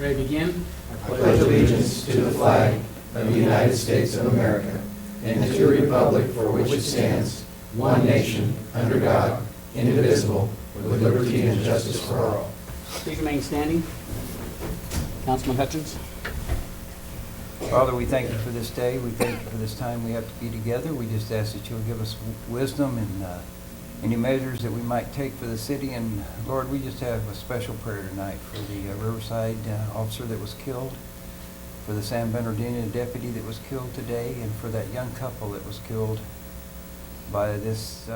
Ready to begin? I pledge allegiance to the flag of the United States of America and to the republic for which it stands, one nation, under God, indivisible, with liberty and justice for all. Please remain standing. Councilman Hutchins. Father, we thank you for this day. We thank you for this time we have to be together. We just ask that you'll give us wisdom and any measures that we might take for the city. And Lord, we just have a special prayer tonight for the Riverside officer that was killed, for the San Bernardino deputy that was killed today, and for that young couple that was killed by this,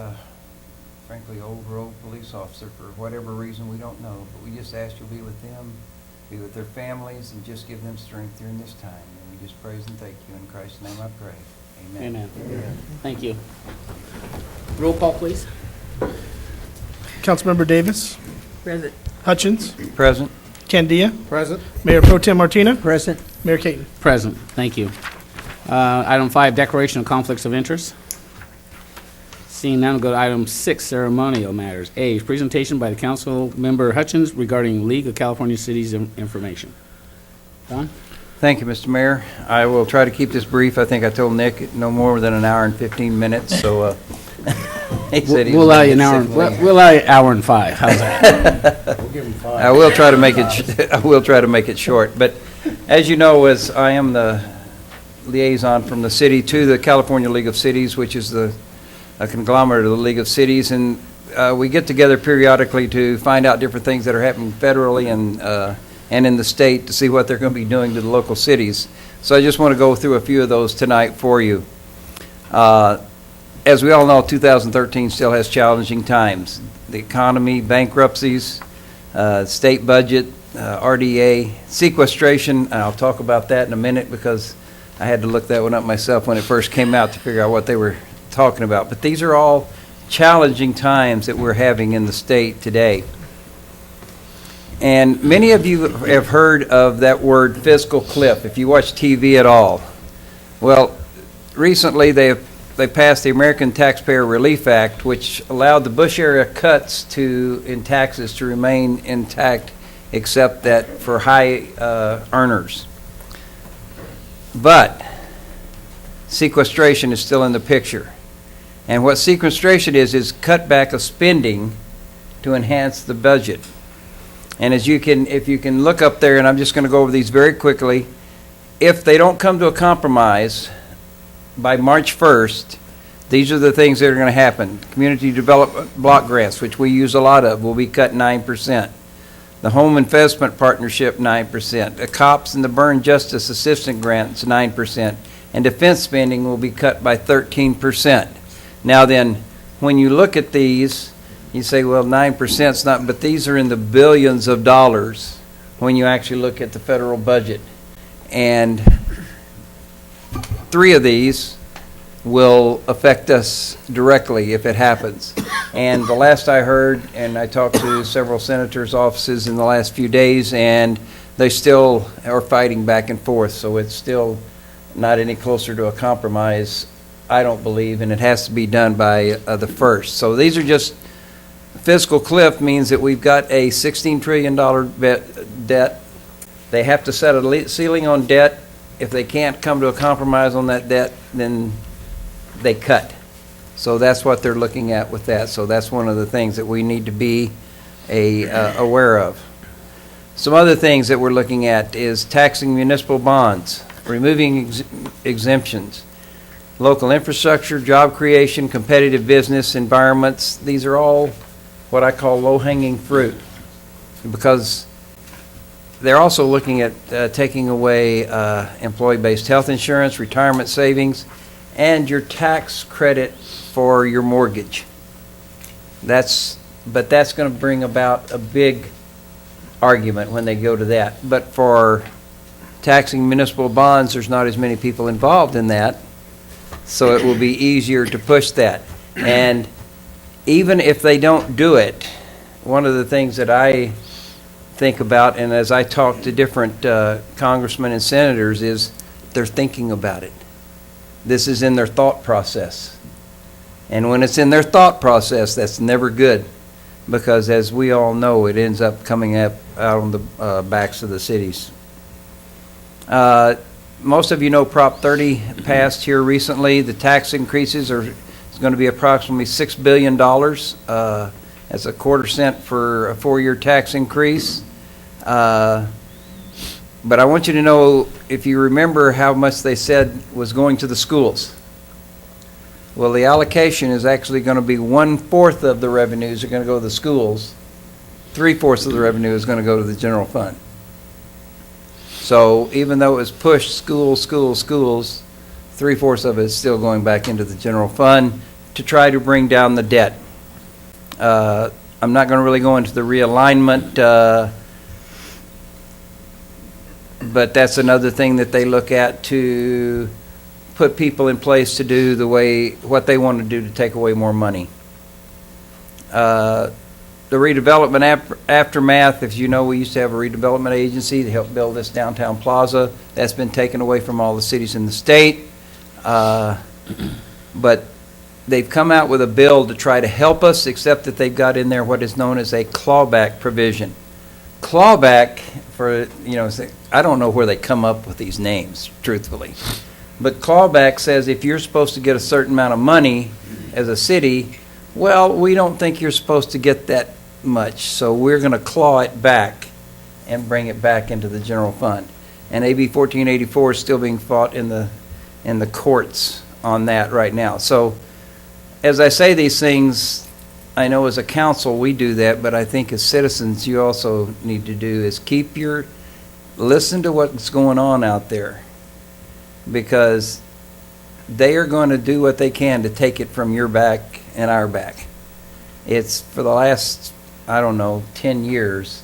frankly, old road police officer for whatever reason we don't know. But we just ask you'll be with them, be with their families, and just give them strength during this time. And we just praise and thank you. In Christ's name I pray. Amen. Amen. Thank you. Roll call, please. Councilmember Davis. Present. Hutchins. Present. Candia. Present. Mayor Pro Tem Martina. Present. Mayor Caton. Present. Thank you. Item 5, declaration of conflicts of interest. Seeing none, we'll go to item 6, ceremonial matters. A, presentation by the council member Hutchins regarding League of California Cities information. Don? Thank you, Mr. Mayor. I will try to keep this brief. I think I told Nick no more than an hour and 15 minutes, so he said We'll allow you an hour. We'll allow you an hour and 5. How's that? We'll give him 5. I will try to make it. I will try to make it short. But as you know, as I am the liaison from the city to the California League of Cities, which is a conglomerate of the League of Cities, and we get together periodically to find out different things that are happening federally and in the state to see what they're going to be doing to the local cities. So I just want to go through a few of those tonight for you. As we all know, 2013 still has challenging times. The economy, bankruptcies, state budget, RDA, sequestration. I'll talk about that in a minute because I had to look that one up myself when it first came out to figure out what they were talking about. But these are all challenging times that we're having in the state today. And many of you have heard of that word fiscal cliff, if you watch TV at all. Well, recently they passed the American Taxpayer Relief Act, which allowed the Bush era cuts in taxes to remain intact, except that for high earners. But sequestration is still in the picture. And what sequestration is cutback of spending to enhance the budget. And if you can look up there, and I'm just going to go over these very quickly, if they don't come to a compromise by March 1st, these are the things that are going to happen. Community development block grants, which we use a lot of, will be cut 9%. The Home Investment Partnership, 9%. The COPS and the Burn Justice Assistance Grants, 9%. And defense spending will be cut by 13%. Now then, when you look at these, you say, well, 9% is not, but these are in the billions of dollars when you actually look at the federal budget. And 3 of these will affect us directly if it happens. And the last I heard, and I talked to several senators' offices in the last few days, and they still are fighting back and forth, so it's still not any closer to a compromise, I don't believe, and it has to be done by the 1st. So these are just fiscal cliff means that we've got a $16 trillion debt. They have to set a ceiling on debt. If they can't come to a compromise on that debt, then they cut. So that's what they're looking at with that. So that's one of the things that we need to be aware of. Some other things that we're looking at is taxing municipal bonds, removing exemptions, local infrastructure, job creation, competitive business environments. These are all what I call low-hanging fruit, because they're also looking at taking away employee-based health insurance, retirement savings, and your tax credit for your mortgage. But that's going to bring about a big argument when they go to that. But for taxing municipal bonds, there's not as many people involved in that, so it will be easier to push that. And even if they don't do it, one of the things that I think about, and as I talk to different congressmen and senators, is they're thinking about it. This is in their thought process. And when it's in their thought process, that's never good, because as we all know, it ends up coming up out on the backs of the cities Most of you know Prop 30 passed here recently. The tax increases is going to be approximately $6 billion as a quarter cent for a 4-year tax increase. But I want you to know, if you remember how much they said was going to the schools. Well, the allocation is actually going to be 1/4 of the revenues are going to go to the schools. 3/4 of the revenue is going to go to the general fund. So even though it was pushed schools, 3/4 of it is still going back into the general fund to try to bring down the debt. I'm not going to really go into the realignment, but that's another thing that they look at to put people in place to do what they want to do to take away more money. The redevelopment aftermath, as you know, we used to have a redevelopment agency to help build this downtown plaza. That's been taken away from all the cities in the state. But they've come out with a bill to try to help us, except that they've got in there what is known as a clawback provision. Clawback, I don't know where they come up with these names, truthfully. But clawback says if you're supposed to get a certain amount of money as a city, well, we don't think you're supposed to get that much, so we're going to claw it back and bring it back into the general fund. And AB 1484 is still being fought in the courts on that right now. So as I say these things, I know as a council we do that, but I think as citizens you also need to do is listen to what's going on out there, because they are going to do what they can to take it from your back and our back. It's for the last, 10 years,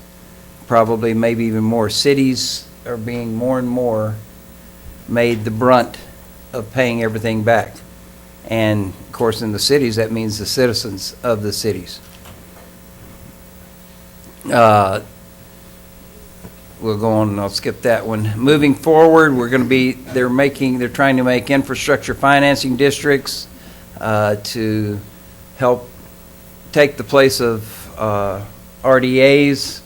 probably maybe even more, cities are being more and more made the brunt of paying everything back. And of course in the cities that means the citizens of the cities. We'll go on and I'll skip that one. Moving forward, they're trying to make infrastructure financing districts to help take the place of RDAs.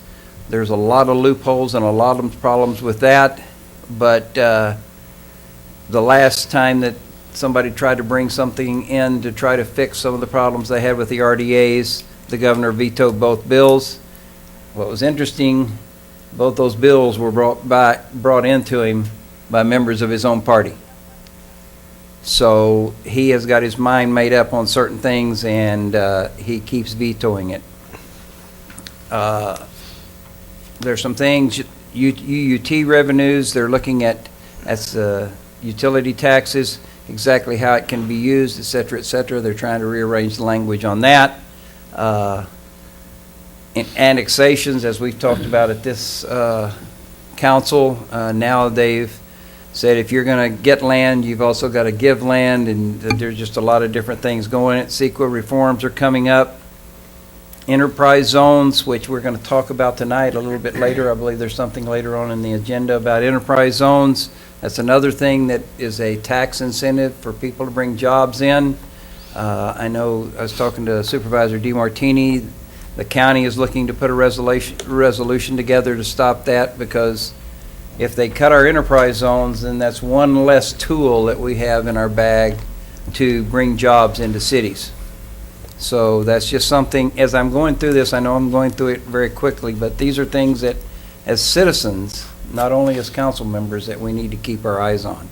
There's a lot of loopholes and a lot of problems with that, but the last time that somebody tried to bring something in to try to fix some of the problems they had with the RDAs, the governor vetoed both bills. What was interesting, both those bills were brought into him by members of his own party. So he has got his mind made up on certain things, and he keeps vetoing it. There's some things, UUT revenues, they're looking at utility taxes, exactly how it can be used, et cetera, et cetera. They're trying to rearrange the language on that. In annexations, as we've talked about at this council, now they've said if you're going to get land, you've also got to give land, and there's just a lot of different things going on. CEQA reforms are coming up. Enterprise zones, which we're going to talk about tonight a little bit later. I believe there's something later on in the agenda about enterprise zones. That's another thing that is a tax incentive for people to bring jobs in. I know I was talking to Supervisor DeMartini. The county is looking to put a resolution together to stop that, because if they cut our enterprise zones, then that's one less tool that we have in our bag to bring jobs into cities. So that's just something, as I'm going through this, I know I'm going through it very quickly, but these are things that as citizens, not only as council members, that we need to keep our eyes on.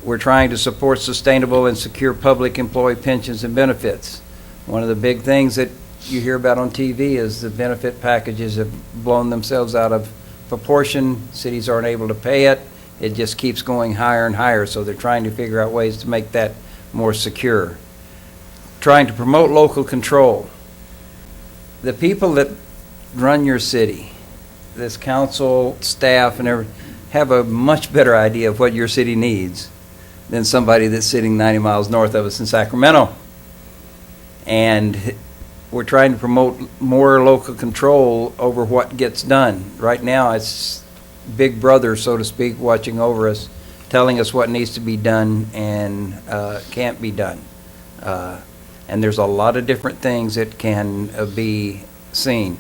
We're trying to support sustainable and secure public employee pensions and benefits. One of the big things that you hear about on TV is the benefit packages have blown themselves out of proportion. Cities aren't able to pay it. It just keeps going higher and higher, so they're trying to figure out ways to make that more secure. Trying to promote local control. The people that run your city, this council, staff, and everything, have a much better idea of what your city needs than somebody that's sitting 90 miles north of us in Sacramento. And we're trying to promote more local control over what gets done. Right now, it's Big Brother, so to speak, watching over us, telling us what needs to be done and can't be done. And there's a lot of different things that can be seen.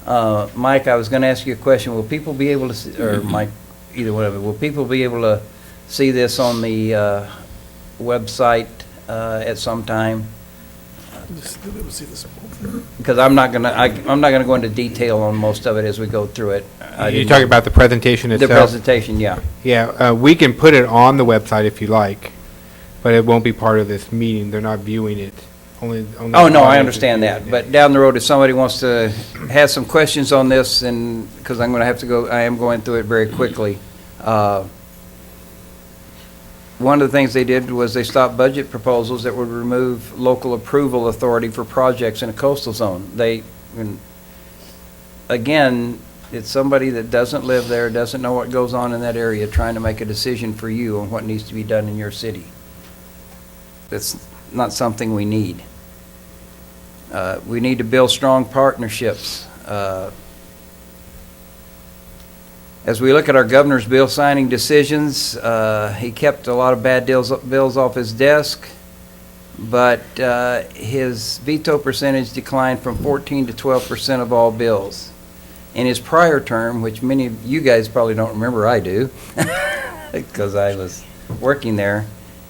Mike, I was going to ask you a question. Will people be able to, see, or Mike, either one of it, will people be able to see this on the website at some time? Because I'm not gonna go into detail on most of it as we go through it. You're talking about the presentation The itself? presentation, yeah. Yeah, we can put it on the website if you like, but it won't be part of this meeting. They're not viewing it. Only Oh, no, I audience is understand viewing that, it. but down the road, if somebody wants to have some questions on this, and, because I'm gonna have to go, I am going through it very quickly. One of the things they did was they stopped budget proposals that would remove local approval authority for projects in a coastal zone. Again, it's somebody that doesn't live there, doesn't know what goes on in that area, trying to make a decision for you on what needs to be done in your city. That's not something we need. We need to build strong partnerships. As we look at our governor's bill signing decisions, he kept a lot of bad bills off his desk, but his veto percentage declined from 14 to 12% of all bills. In his prior term, which many of you guys probably don't remember, I do, because I was working there,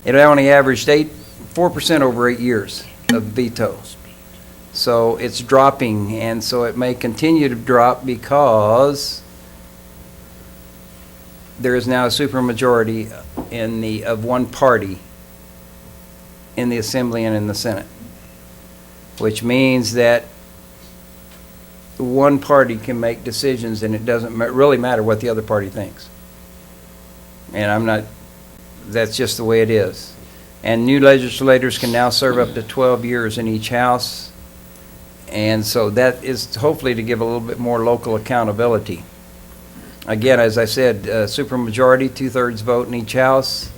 it only averaged 4% over 8 years of veto. So it's dropping, and so it may continue to drop because there is now a supermajority of one party in the Assembly and in the Senate, which means that one party can make decisions and it doesn't really matter what the other party thinks. And that's just the way it is. And new legislators can now serve up to 12 years in each house, and so that is hopefully to give a little bit more local accountability. Again, as I said, supermajority, 2/3 vote in each house.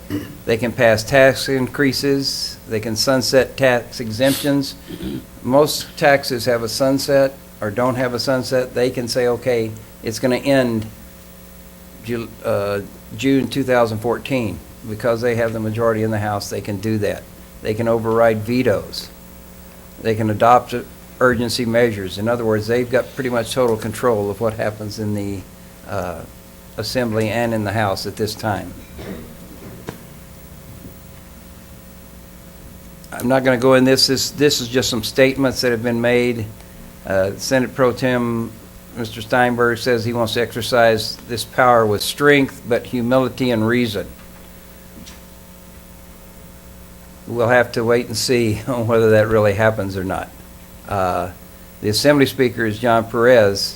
They can pass tax increases. They can sunset tax exemptions. Most taxes have a sunset or don't have a sunset. They can say, okay, it's going to end June 2014. Because they have the majority in the House, they can do that. They can override vetoes. They can adopt urgency measures. In other words, they've got pretty much total control of what happens in the Assembly and in the House at this time. I'm not going to go in this. This is just some statements that have been made. Senate Pro Tem Mr. Steinberg says he wants to exercise this power with strength, but humility and reason. We'll have to wait and see on whether that really happens or not. The Assembly Speaker is John Perez.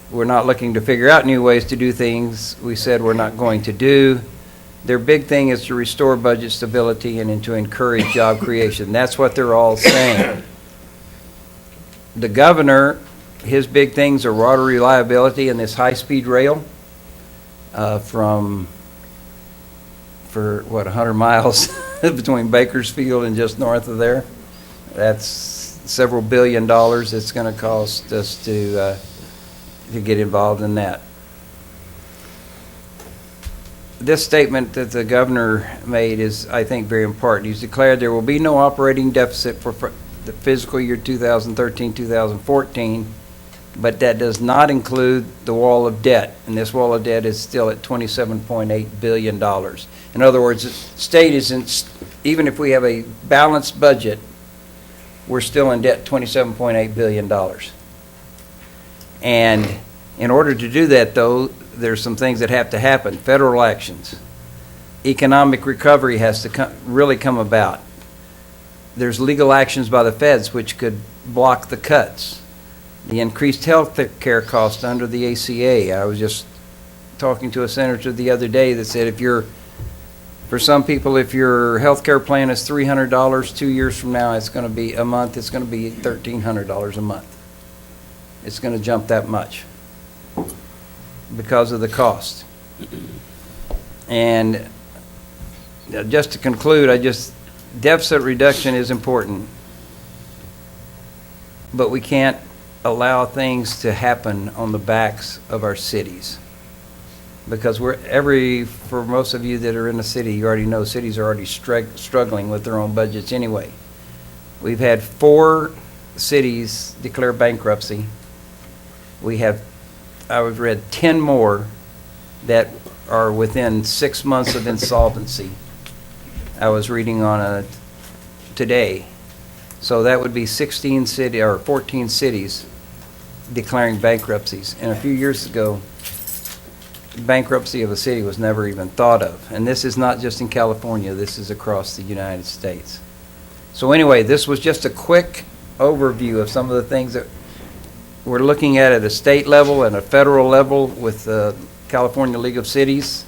We're not looking to figure out new ways to do things we said we're not going to do. Their big thing is to restore budget stability and to encourage job creation. That's what they're all saying. The governor, his big things are water reliability and this high-speed rail for 100 miles between Bakersfield and just north of there. That's several $1 billion it's going to cost us to get involved in that. This statement that the governor made is, I think, very important. He's declared there will be no operating deficit for the fiscal year 2013-2014, but that does not include the wall of debt, and this wall of debt is still at $27.8 billion. In other words, the state isn't, even if we have a balanced budget, we're still in debt $27.8 billion. And in order to do that, though, there's some things that have to happen. Federal actions. Economic recovery has to really come about. There's legal actions by the feds which could block the cuts. The increased health care costs under the ACA. I was just talking to a senator the other day that said for some people, if your health care plan is $300, 2 years from now it's going to be a month, it's going to be $1,300 a month. It's going to jump that much because of the cost. And just to conclude, deficit reduction is important, but we can't allow things to happen on the backs of our cities. Because for most of you that are in the city, you already know cities are already struggling with their own budgets anyway. We've had 4 cities declare bankruptcy. We have, I've read 10 more that are within 6 months of insolvency. I was reading on a today. So that would be 16 city or 14 cities declaring bankruptcies. And a few years ago, bankruptcy of a city was never even thought of. And this is not just in California, this is across the United States. So anyway, this was just a quick overview of some of the things that we're looking at a state level and a federal level with the California League of Cities.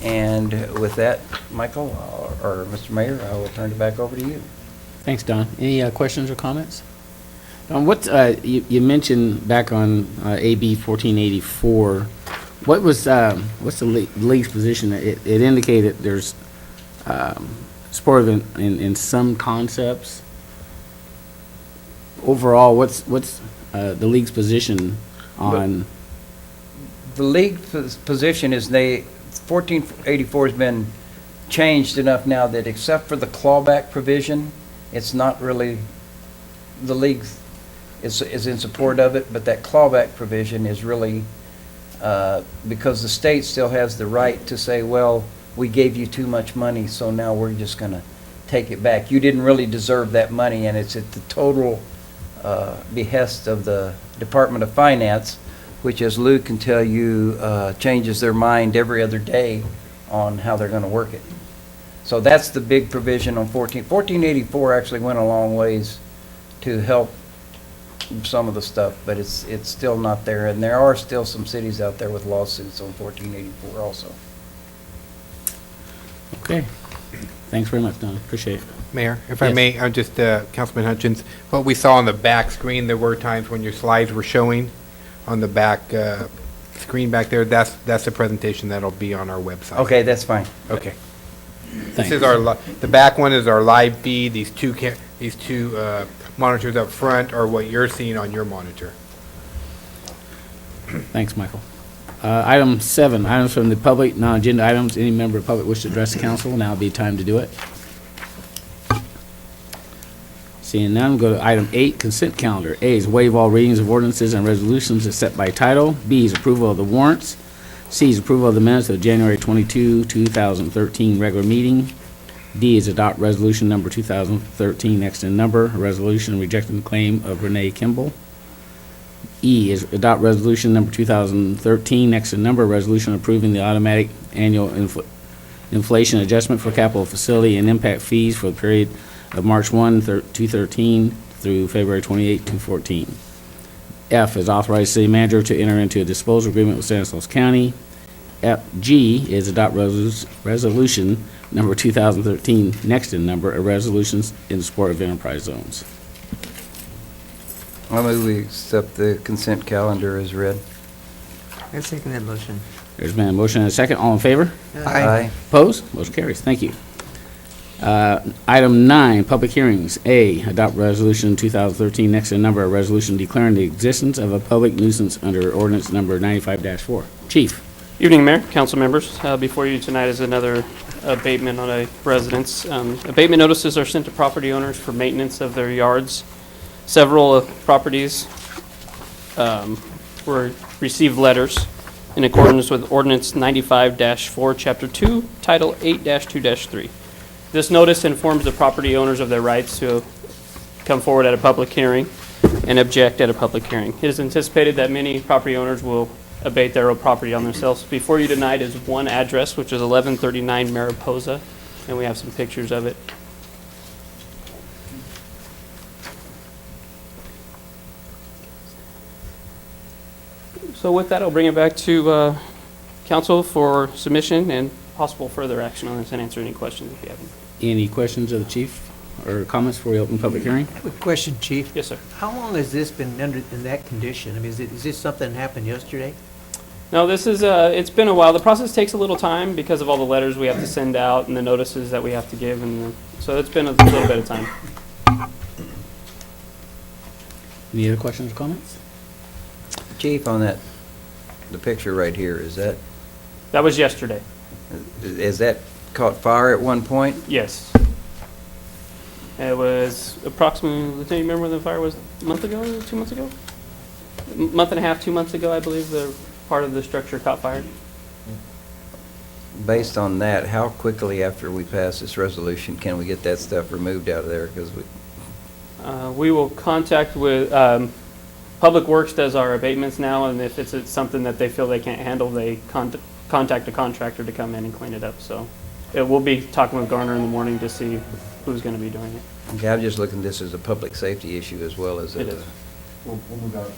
And with that, Michael, or Mr. Mayor, I will turn it back over to you. Thanks, Don. Any questions or comments? Don, you mentioned back on AB 1484, what's the league's position? It indicated there's supportive in some concepts. Overall, what's the league's position on? The league's position is 1484 has been changed enough now that except for the clawback provision, it's not really, the league is in support of it, but that clawback provision is really, because the state still has the right to say, well, we gave you too much money, so now we're just going to take it back. You didn't really deserve that money, and it's at the total behest of the Department of Finance, which, as Lou can tell you, changes their mind every other day on how they're going to work it. So that's the big provision on 1484 actually went a long ways to help some of the stuff, but it's still not there, and there are still some cities out there with lawsuits on 1484 also. Okay. Thanks very much, Don. Appreciate it. Mayor, if I Yes. may, I'm just, Councilman Hutchins, what we saw on the back screen, there were times when your slides were showing on the back screen back there, that's the presentation that'll be on our website. Okay, that's fine. Okay. Thanks. This is the back one is our live feed. These two monitors up front are what you're seeing on your monitor. Thanks, Michael. Item 7, items from the public, non-agenda items. Any member of the public wish to address the council, now would be time to do it. Seeing none, go to item 8, consent calendar. A is waive all readings of ordinances and resolutions as set by title. B is approval of the warrants. C is approval of the minutes of the January 22, 2013 regular meeting. D is adopt resolution number 2013 next in number, a resolution rejecting the claim of Renee Kimball. E is adopt resolution number 2013 next in number, a resolution approving the automatic annual inflation adjustment for capital facility and impact fees for the period of March 1, 2013 through February 28, 2014. F is authorize city manager to enter into a disposal agreement with Stanislaus County. G is adopt resolution number 2013 next in number, a resolution in support of enterprise zones. I move we accept the consent calendar as read. I second that motion. There's been a motion and a second. All in favor? Aye. Opposed? Motion carries. Thank you. Item 9, public hearings. A, adopt resolution 2013 next in number, a resolution declaring the existence of a public nuisance under ordinance number 95-4. Chief. Evening, Mayor, council members. Before you tonight is another abatement on a residence. Abatement notices are sent to property owners for maintenance of their yards. Several properties received letters in accordance with ordinance 95-4, chapter 2, title 8-2-3. This notice informs the property owners of their rights to come forward at a public hearing and object at a public hearing. It is anticipated that many property owners will abate their own property on themselves. Before you tonight is one address, which is 1139 Mariposa, and we have some pictures of it. So with that, I'll bring it back to council for submission and possible further action on this and answer any questions if you have any. Any questions of the chief or comments before we open public hearing? I have a question, Chief. Yes, sir. How long has this been in that condition? I mean, is this something that happened yesterday? No, this is, it's been a while. The process takes a little time because of all the letters we have to send out and the notices that we have to give, and so it's been a little bit of time. Any other questions or comments? Chief, on that, the picture right here, is that yesterday. Is that caught fire at one point? Yes. It was approximately, Lieutenant, you remember when the fire was a month ago, 2 months ago? month and a half, 2 months ago, I believe, the part of the structure caught fire. Based on that, how quickly after we pass this resolution can we get that stuff removed out of there? Because We will contact with, Public Works does our abatements now, and if it's something that they feel they can't handle, they contact a contractor to come in and clean it up. So we'll be talking with Garner in the morning to see who's going to be doing it. okay, I'm just looking at this as a public safety issue as well as It a... is. We'll move out and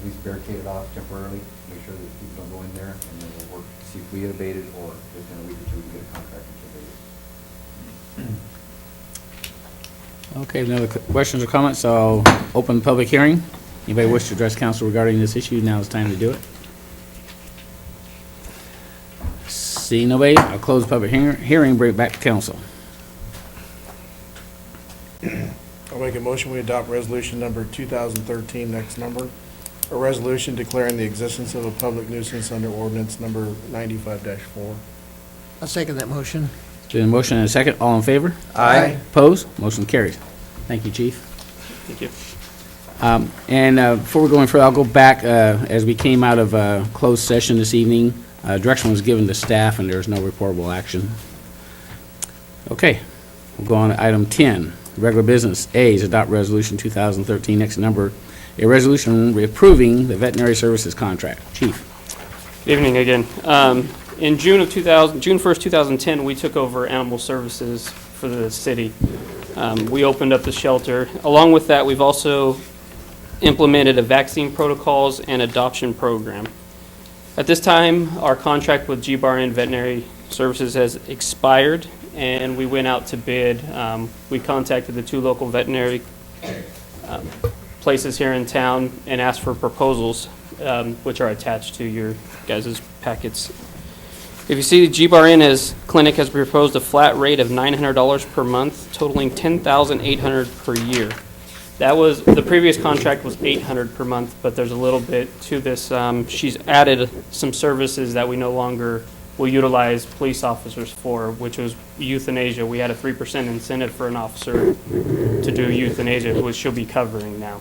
at least barricade it off temporarily, make sure that people don't go in there, and then we'll work to see if we get abated, or within a week or two, we can get a contractor to abate it. Okay, no other questions or comments, so I'll open the public hearing. Anybody wish to address council regarding this issue, now is the time to do it. Seeing nobody, I'll close the public hearing, bring it back to council. I'll make a motion, we adopt resolution number 2013, next number, a resolution declaring the existence of a public nuisance under ordinance number 95-4. I'll second that motion. It's been a motion and a second, all in favor? Aye. Opposed? Motion carries. Thank you, chief. Thank you. Before we go any further, I'll go back, as we came out of closed session this evening, direction was given to staff and there's no reportable action. Okay, we'll go on to item 10, regular business. A is adopt resolution 2013, next number, a resolution reapproving the veterinary services contract. Chief. Good evening again. In June 1st, 2010, we took over animal services for the city. We opened up the shelter. Along with that, we've also implemented a vaccine protocols and adoption program. At this time, our contract with GBRN Veterinary Services has expired, and we went out to bid. We contacted the 2 local veterinary places here in town and asked for proposals, which are attached to your guys' packets. If you see, GBRN clinic has proposed a flat rate of $900 per month, totaling $10,800 per year. That was, the previous contract was $800 per month, but there's a little bit to this. She's added some services that we no longer will utilize police officers for, which was euthanasia. We had a 3% incentive for an officer to do euthanasia, which she'll be covering now.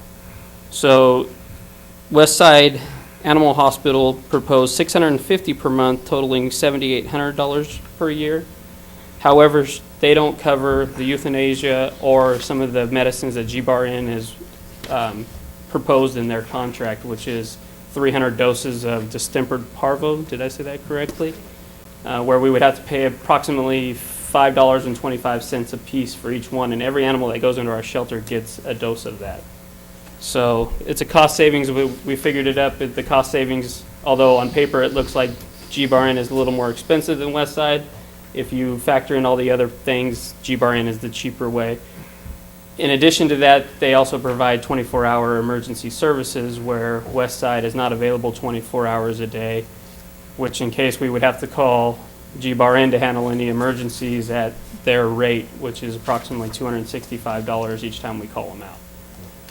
So Westside Animal Hospital proposed $650 per month, totaling $7,800 per year. However, they don't cover the euthanasia or some of the medicines that GBRN has proposed in their contract, which is 300 doses of distempered parvo. Did I say that correctly? Where we would have to pay approximately $5.25 a piece for each one, and every animal that goes into our shelter gets a dose of that. So it's a cost savings. We figured it up. The cost savings, although on paper it looks like GBRN is a little more expensive than Westside, if you factor in all the other things, GBRN is the cheaper way. In addition to that, they also provide 24-hour emergency services where Westside is not available 24 hours a day, which in case we would have to call GBRN to handle any emergencies at their rate, which is approximately $265 each time we call them out.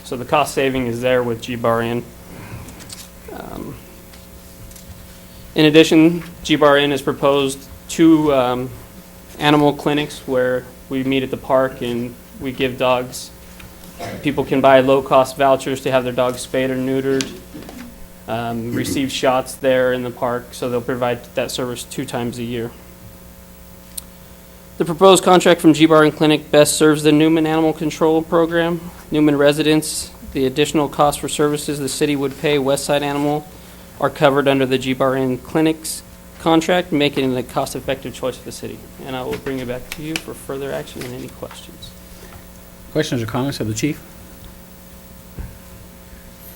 So the cost saving is there with GBRN. In addition, GBRN has proposed 2 animal clinics where we meet at the park and we give dogs. People can buy low-cost vouchers to have their dogs spayed or neutered, receive shots there in the park, so they'll provide that service 2 times a year. The proposed contract from GBRN Clinic best serves the Newman Animal Control Program. Newman residents, the additional cost for services the city would pay Westside Animal are covered under the GBRN Clinic's contract, making it a cost-effective choice for the city. And I will bring it back to you for further action and any questions. Questions or comments of the chief?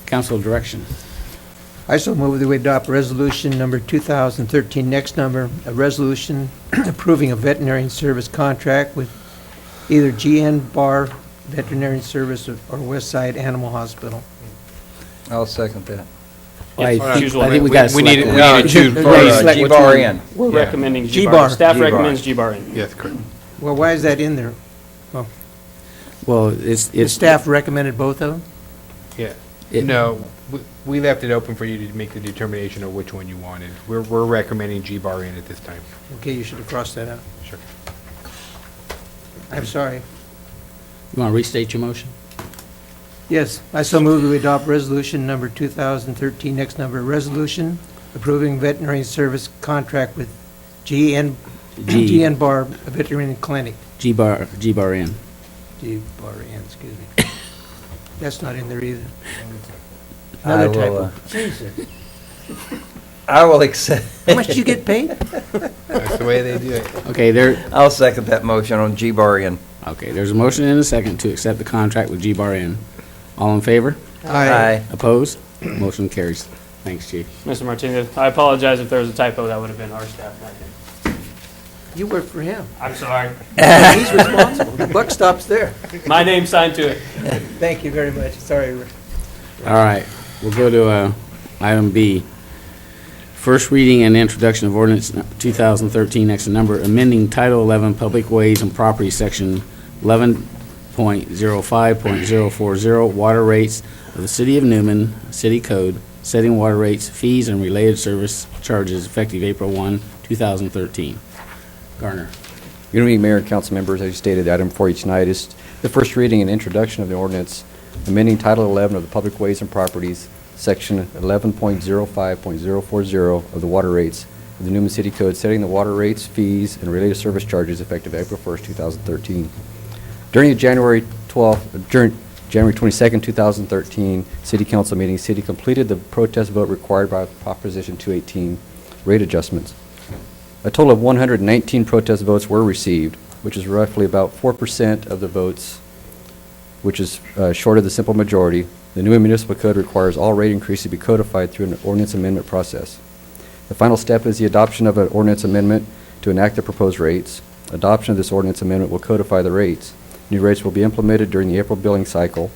Council direction. I so move that we adopt resolution number 2013, next number, a resolution approving a veterinary service contract with either GN Bar Veterinary Service or Westside Animal Hospital. I'll second that. I Yes, think usual. we got to We select need one. to choose For first. select which GBRN. We're Yeah. recommending G-Bar. GBAR. Staff G-Bar. recommends GBRN. Yes, correct. Well, why is that in there? Well, The it's staff recommended both of them? Yeah. It- No, we left it open for you to make the determination of which one you wanted. We're recommending GBRN at this time. Okay, you should have crossed that out. Sure. I'm sorry. You want to restate your motion? Yes, I so move that we adopt resolution number 2013, next number, a resolution approving veterinary service contract with GN Bar Veterinary Clinic. G-bar N. G Bar N, excuse me. That's not in there either. I Another will, typo. Jesus. I will accept. How much do you get paid? That's the way they do it. Okay, I'll second that motion on G-Bar N. okay, there's a motion and a second to accept the contract with G-bar N. All in favor? Aye. Opposed? Motion carries. Thanks, Chief. Mr. Martinez, I apologize if there was a typo. That would have been our staff, not him. You work for him. I'm sorry. He's responsible. The buck stops there. My name's signed to it. Thank you very much. Sorry. All right, we'll go to item B. First reading and introduction of ordinance 2013, next to number, amending Title 11 Public Ways and Property, Section 11.05.040, water rates of the City of Newman, City Code, setting water rates, fees, and related service charges effective April 1, 2013. Garner. Good evening, Mayor and council members. As you stated, the item before you tonight is the first reading and introduction of the ordinance amending Title 11 of the Public Ways and Properties, Section 11.05.040 of the water rates of the Newman City Code, setting the water rates, fees, and related service charges effective April 1st, 2013. During the January 22nd, 2013 City Council meeting, City completed the protest vote required by Proposition 218 rate adjustments. A total of 119 protest votes were received, which is roughly about 4% of the votes, which is short of the simple majority. The new municipal code requires all rate increases to be codified through an ordinance amendment process. The final step is the adoption of an ordinance amendment to enact the proposed rates. Adoption of this ordinance amendment will codify the rates. New rates will be implemented during the April billing cycle.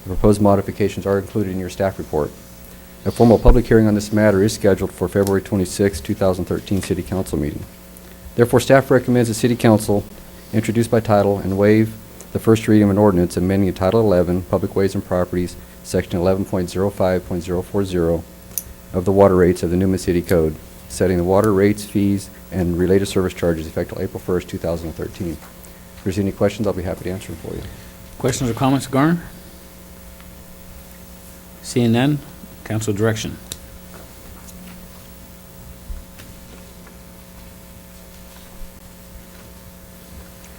The proposed modifications are included in your staff report. A formal public hearing on this matter is scheduled for February 26, 2013 City Council meeting. Therefore, staff recommends the City Council introduce by title and waive the first reading of an ordinance amending Title 11 Public Ways and Properties, Section 11.05.040 of the water rates of the Newman City Code, setting the water rates, fees, and related service charges effective April 1st, 2013. If there's any questions, I'll be happy to answer them for you. Questions or comments, Garner? Seeing none, council direction.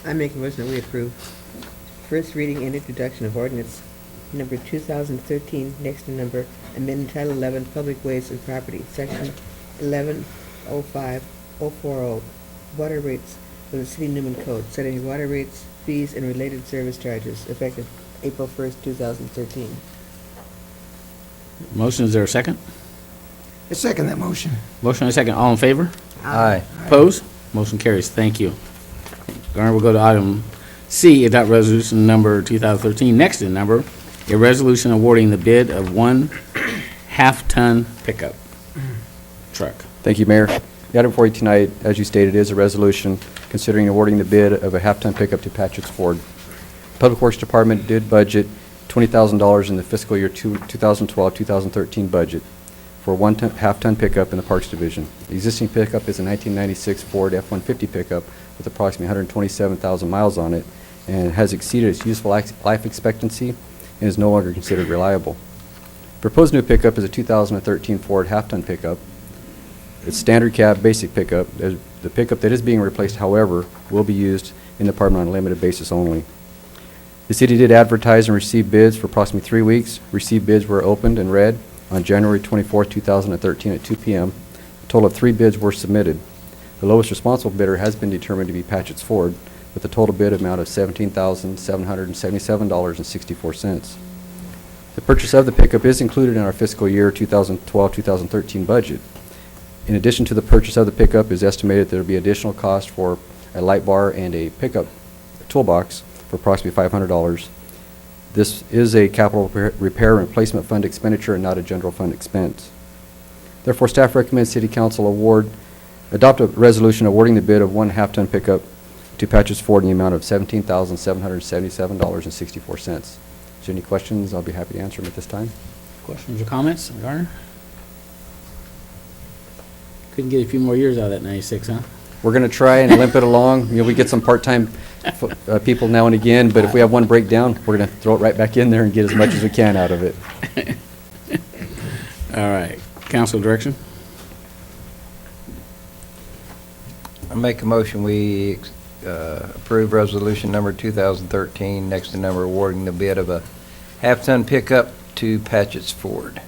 I make a motion that we approve first reading and introduction of ordinance number 2013, next to number, amending Title 11, Public Ways and Property, Section 11.05.040, water rates of the City Newman Code, setting water rates, fees, and related service charges effective April 1st, 2013. Motion, is there a second? I second that motion. Motion and a second, all in favor? Aye. Opposed? Motion carries. Thank you. Garner, we'll go to item C, adopt resolution number 2013, next in number, a resolution awarding the bid of one half-ton pickup truck. Thank you, Mayor. The item for you tonight, as you stated, is a resolution considering awarding the bid of a half-ton pickup to Patrick's Ford. Public Works Department did budget $20,000 in the fiscal year 2012-2013 budget for one half-ton pickup in the Parks Division. The existing pickup is a 1996 Ford F-150 pickup with approximately 127,000 miles on it and has exceeded its useful life expectancy and is no longer considered reliable. Proposed new pickup is a 2013 Ford half-ton pickup. It's standard cab basic pickup. The pickup that is being replaced, however, will be used in the department on a limited basis only. The city did advertise and receive bids for approximately 3 weeks. Received bids were opened and read on January 24, 2013 at 2 p.m. A total of 3 bids were submitted. The lowest responsible bidder has been determined to be Patchett's Ford with a total bid amount of $17,777.64. The purchase of the pickup is included in our fiscal year 2012-2013 budget. In addition to the purchase of the pickup, it is estimated there will be additional cost for a light bar and a pickup toolbox for approximately $500. This is a capital repair and replacement fund expenditure and not a general fund expense. Therefore, staff recommends City Council adopt a resolution awarding the bid of one half-ton pickup to Patrick's Ford in the amount of $17,777.64. Is there any questions? I'll be happy to answer them at this time. Questions or comments, Garner? Couldn't get a few more years out of that 96, huh? We're going to try and limp it along. You know, we get some part-time people now and again, but if we have one breakdown, we're going to throw it right back in there and get as much as we can out of it. All right. Council direction? I make a motion, we approve resolution number 2013, next to number awarding the bid of a half-ton pickup to Patchett's Ford.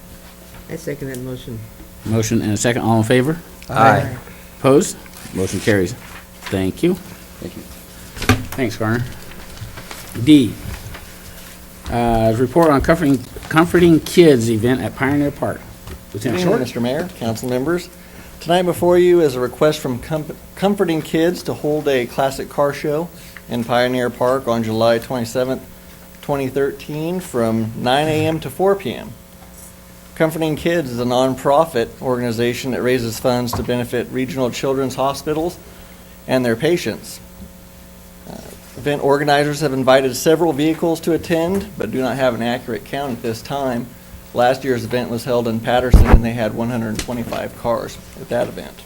I second that motion. Motion and a second. All in favor? Aye. Opposed? Motion carries. Thank you. Thank you. Thanks, Garner. D, report on Comforting Kids event at Pioneer Park. Good Lieutenant evening, Short? Mr. Mayor, council members. Tonight before you is a request from Comforting Kids to hold a classic car show in Pioneer Park on July 27th, 2013 from 9 a.m. to 4 p.m. Comforting Kids is a nonprofit organization that raises funds to benefit regional children's hospitals and their patients. Event organizers have invited several vehicles to attend, but do not have an accurate count at this time. Last year's event was held in Patterson, and they had 125 cars at that event.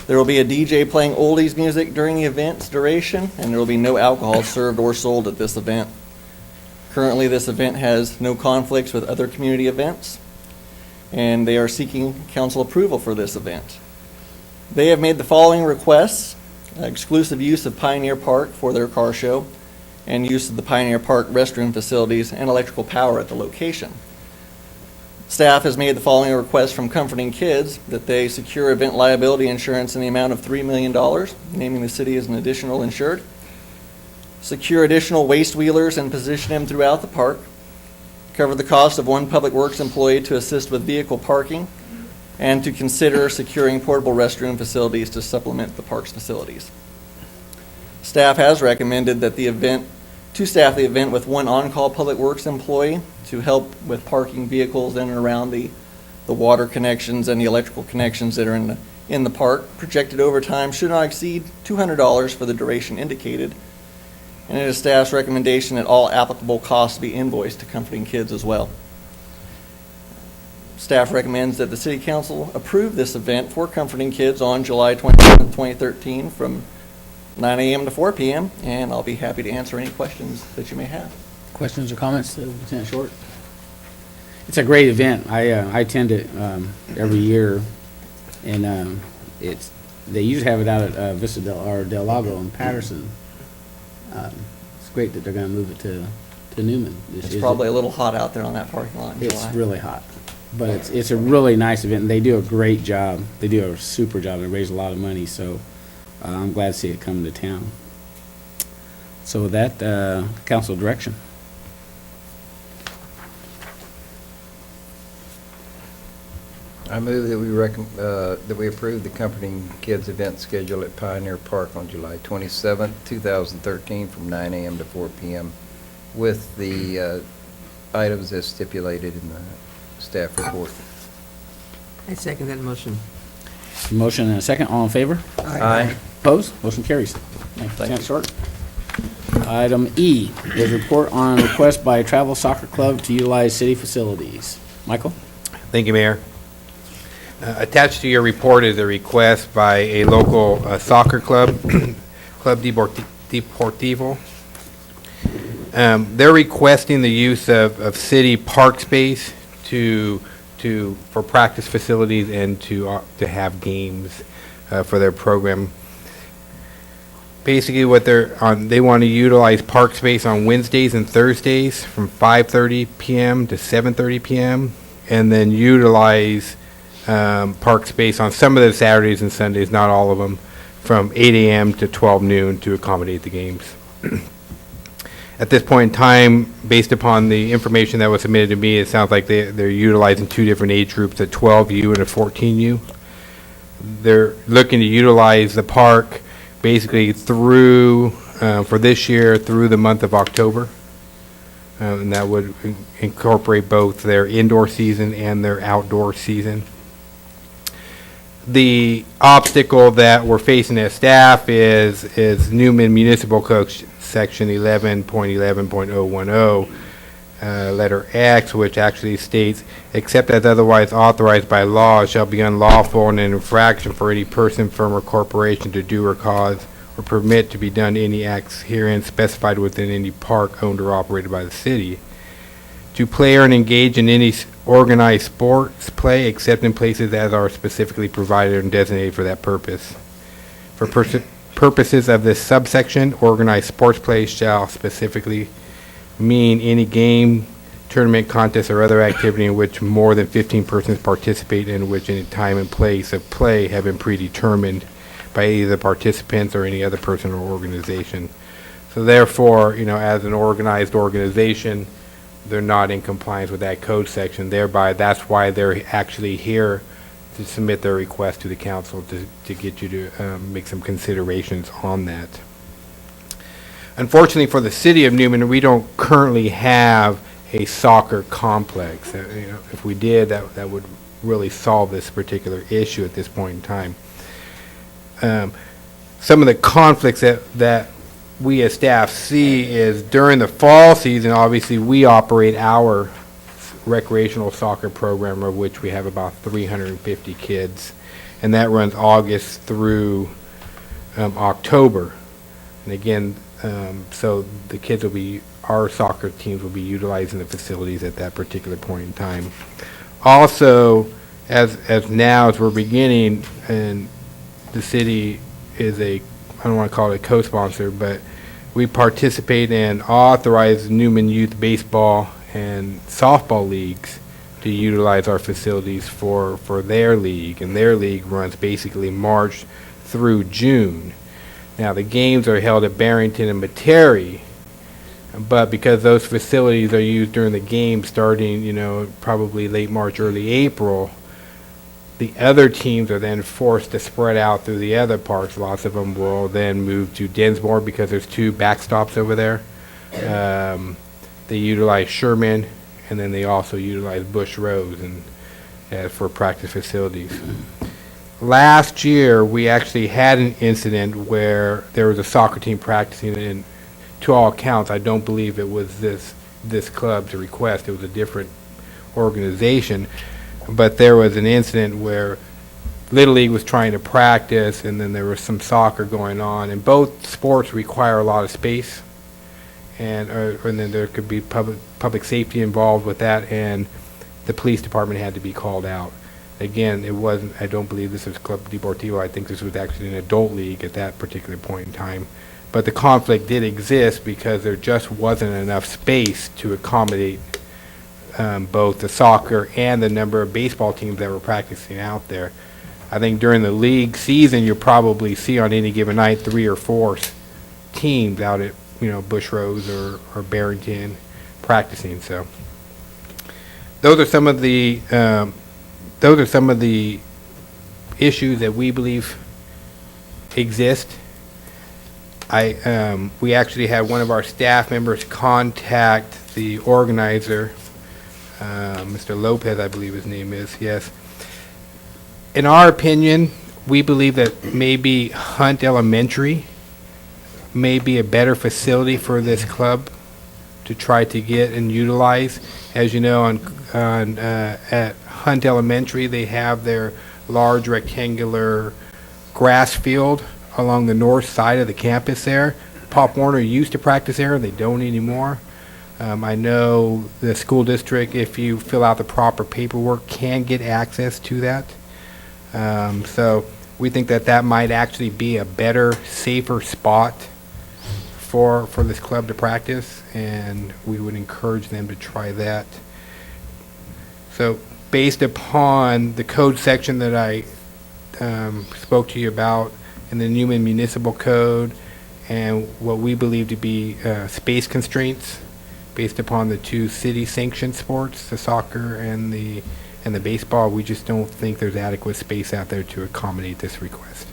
There will be a DJ playing oldies music during the event's duration, and there will be no alcohol served or sold at this event. Currently, this event has no conflicts with other community events, and they are seeking council approval for this event. They have made the following requests: exclusive use of Pioneer Park for their car show, and use of the Pioneer Park restroom facilities and electrical power at the location. Staff has made the following request from Comforting Kids: that they secure event liability insurance in the amount of $3 million, naming the city as an additional insured. Secure additional waste wheelers and position them throughout the park. Cover the cost of one public works employee to assist with vehicle parking, and to consider securing portable restroom facilities to supplement the park's facilities. Staff has recommended that to staff the event with one on-call public works employee to help with parking vehicles in and around the water connections and the electrical connections that are in the park. Projected overtime should not exceed $200 for the duration indicated. And it is staff's recommendation that all applicable costs be invoiced to Comforting Kids as well. Staff recommends that the City Council approve this event for Comforting Kids on July 27, 2013 from 9 a.m. to 4 p.m., and I'll be happy to answer any questions that you may have. Questions or comments, Lieutenant Short? It's a great event. I attend it every year, and they usually have it out at Vista Del Lago in Patterson. It's great that they're going to move it to Newman. It's probably a little hot out there on that parking lot in It's July. really hot, but it's a really nice event, and they do a great job. They do a super job. They raise a lot of money, so I'm glad to see it come to town. So with that, council direction. I move that we approve the Comforting Kids event schedule at Pioneer Park on July 27th, 2013 from 9 a.m. to 4 p.m. with the items as stipulated in the staff report. I second that motion. Motion and a second. All in favor? Aye. Opposed? Motion carries. Thank you, Lieutenant Short. Item E is report on request by Travel Soccer Club to utilize city facilities. Michael? Thank you, Mayor. Attached to your report is a request by a local soccer club, Club Deportivo. They're requesting the use of city park space for practice facilities and to have games for their program. Basically, what they want to utilize park space on Wednesdays and Thursdays from 5:30 p.m. to 7:30 p.m. and then utilize park space on some of the Saturdays and Sundays, not all of them, from 8 a.m. to 12 noon to accommodate the games. At this point in time, based upon the information that was submitted to me, it sounds like they're utilizing two different age groups, a 12U and a 14U. They're looking to utilize the park basically through, for this year, through the month of October. And that would incorporate both their indoor season and their outdoor season. The obstacle that we're facing as staff is Newman Municipal Code Section 11.11.010, letter X, which actually states, except as otherwise authorized by law, it shall be unlawful and an infraction for any person, firm, or corporation to do or cause or permit to be done any acts herein specified within any park owned or operated by the city, to play or engage in any organized sports play except in places as are specifically provided and designated for that purpose. For purposes of this subsection, organized sports play shall specifically mean any game, tournament, contest, or other activity in which more than 15 persons participate, in which any time and place of play have been predetermined by either the participants or any other person or organization. So therefore, as an organized organization, they're not in compliance with that code section. Thereby, that's why they're actually here to submit their request to the council to get you to make some considerations on that. Unfortunately for the city of Newman, we don't currently have a soccer complex. If we did, that would really solve this particular issue at this point in time. Some of the conflicts that we as staff see is during the fall season, obviously we operate our recreational soccer program, of which we have about 350 kids, and that runs August through October. And again, so the kids our soccer teams will be utilizing the facilities at that particular point in time. Also, as we're beginning, and the city is I don't want to call it a co-sponsor, but we participate in authorized Newman Youth Baseball and Softball leagues to utilize our facilities for their league, and their league runs basically March through June. Now, the games are held at Barrington and Metairie, but because those facilities are used during the game starting, probably late March, early April, the other teams are then forced to spread out through the other parks. Lots of them will then move to Densmore because there's 2 backstops over there. They utilize Sherman, and then they also utilize Bush Rose for practice facilities. Last year, we actually had an incident where there was a soccer team practicing, and to all accounts, I don't believe it was this club's request. It was a different organization. But there was an incident where Little League was trying to practice, and then there was some soccer going on. And both sports require a lot of space, and then there could be public safety involved with that, and the police department had to be called out. Again, it wasn't. I don't believe this was Club Deportivo. I think this was actually an adult league at that particular point in time. But the conflict did exist because there just wasn't enough space to accommodate both the soccer and the number of baseball teams that were practicing out there. I think during the league season, you'll probably see on any given night 3 or 4 teams out at Bush Rose or Barrington practicing. So those are some of the issues that we believe exist. We actually had one of our staff members contact the organizer, Mr. Lopez, I believe his name is, yes. In our opinion, we believe that maybe Hunt Elementary may be a better facility for this club to try to get and utilize. As you know, at Hunt Elementary, they have their large rectangular grass field along the north side of the campus there. Pop Warner used to practice there. They don't anymore. I know the school district, if you fill out the proper paperwork, can get access to that. So we think that might actually be a better, safer spot for this club to practice, and we would encourage them to try that. So based upon the code section that I spoke to you about in the Newman Municipal Code, and what we believe to be space constraints based upon the 2 city-sanctioned sports, the soccer and the baseball, we just don't think there's adequate space out there to accommodate this request.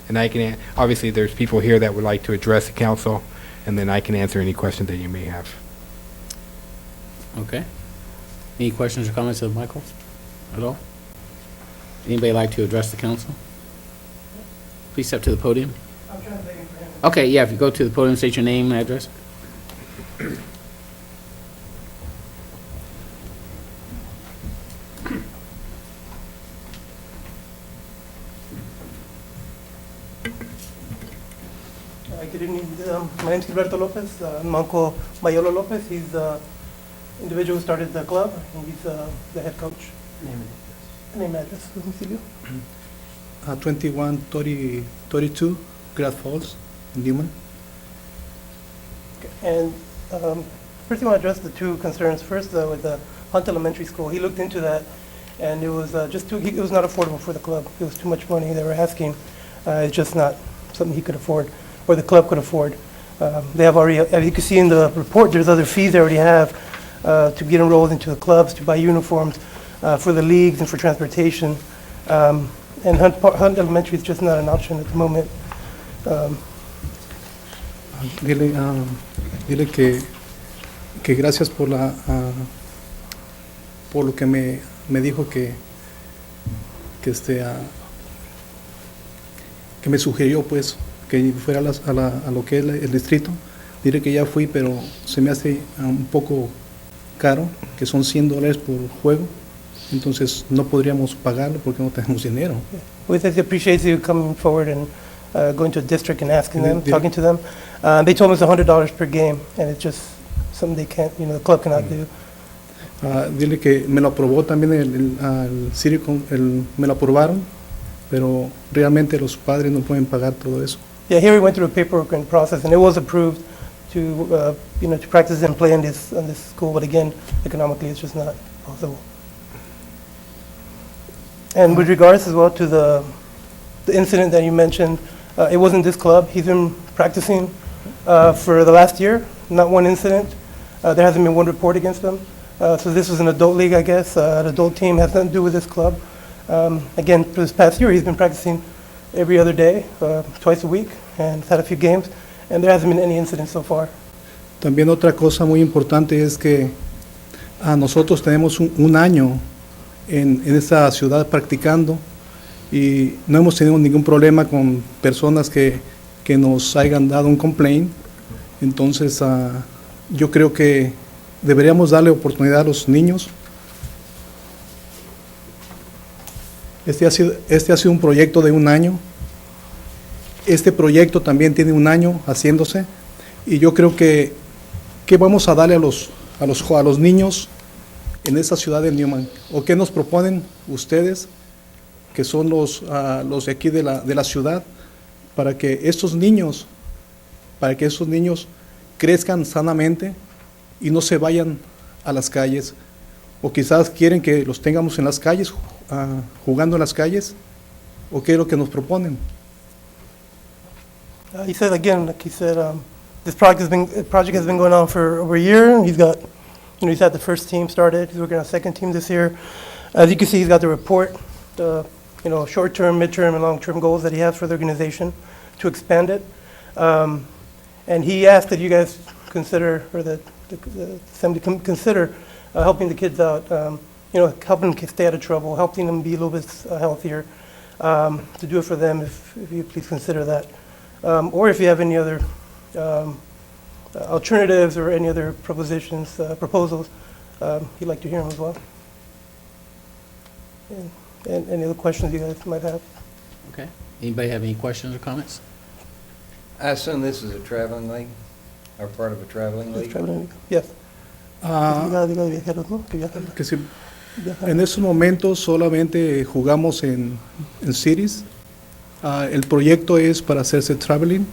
And I can, obviously, there's people here that would like to address the council, and then I can answer any questions that you may have. Okay. Any questions or comments of Michael at all? Anybody like to address the council? Please step to the podium. Okay, yeah, if you go to the podium, state your name and address. Good evening. My name is Gilberto Lopez. I'm Uncle Mayolo Lopez. He's the individual who started the club, and he's the head coach. Name and address, domicilio. 2132 Grass Falls, Newman. And first, I want to address the two concerns. First, with the Hunt Elementary School, he looked into that, and it was it was not affordable for the club. It was too much money they were asking. It's just not something he could afford, or the club could afford. They have already, as you can see in the report, there's other fees they already have to get enrolled into the clubs, to buy uniforms for the leagues and for transportation. And Hunt Elementary is just not an option at the moment. Dile que gracias por por lo que me dijo que me sugirió pues que fuera a lo que es el distrito. Diré que ya fui, pero se me hace un poco caro, que son $100 por juego. Entonces no podríamos pagarlo porque no tenemos dinero. We appreciate you coming forward and going to a district and asking them, talking to them. They told us $100 per game, and it's just something they can't, the club cannot do. Dile que me lo aprobó también me lo aprobaron, pero realmente los padres no pueden pagar todo eso. Yeah, here we went through a paperwork and process, and it was approved to, to practice and play in this school, but again, economically, it's just not possible. And with regards as well to the incident that you mentioned, it wasn't this club. He's been practicing for the last year, not one incident. There hasn't been one report against him. So this was an adult league, I guess. An adult team has nothing to do with this club. Again, for this past year, he's been practicing every other day, twice a week, and has had a few games, and there hasn't been any incidents so far. También otra cosa muy importante es que nosotros tenemos un año en esta ciudad practicando y no hemos tenido ningún problema con personas que nos hayan dado un complaint. Entonces yo creo que deberíamos darle oportunidad a los niños. Este ha sido un proyecto de un año. Este proyecto también tiene un año haciéndose y yo creo que vamos a darle a los niños en esta ciudad de Newman, o qué nos proponen ustedes, que son los de aquí de la ciudad, para que estos niños crezcan sanamente y no se vayan a las calles, o quizás quieren que los tengamos en las calles, jugando en las calles, o qué es lo que nos proponen. He said again, like he said, this project has been going on for over a year. He's got, he's had the first team started. He's working on a second team this year. As you can see, he's got the report, short-term, mid-term, and long-term goals that he has for the organization to expand it. And he asked that you guys consider, or that the assembly consider helping the kids out, helping them stay out of trouble, helping them be a little bit healthier, to do it for them, if you please consider that. Or if you have any other alternatives or any other propositions, proposals, he'd like to hear them as well. And any other questions you guys might have? Okay. Anybody have any questions or comments? I assume this is a traveling league, or part of a traveling league? Yes. Que si, en estos momentos solamente jugamos en cities. El proyecto es para hacerse traveling.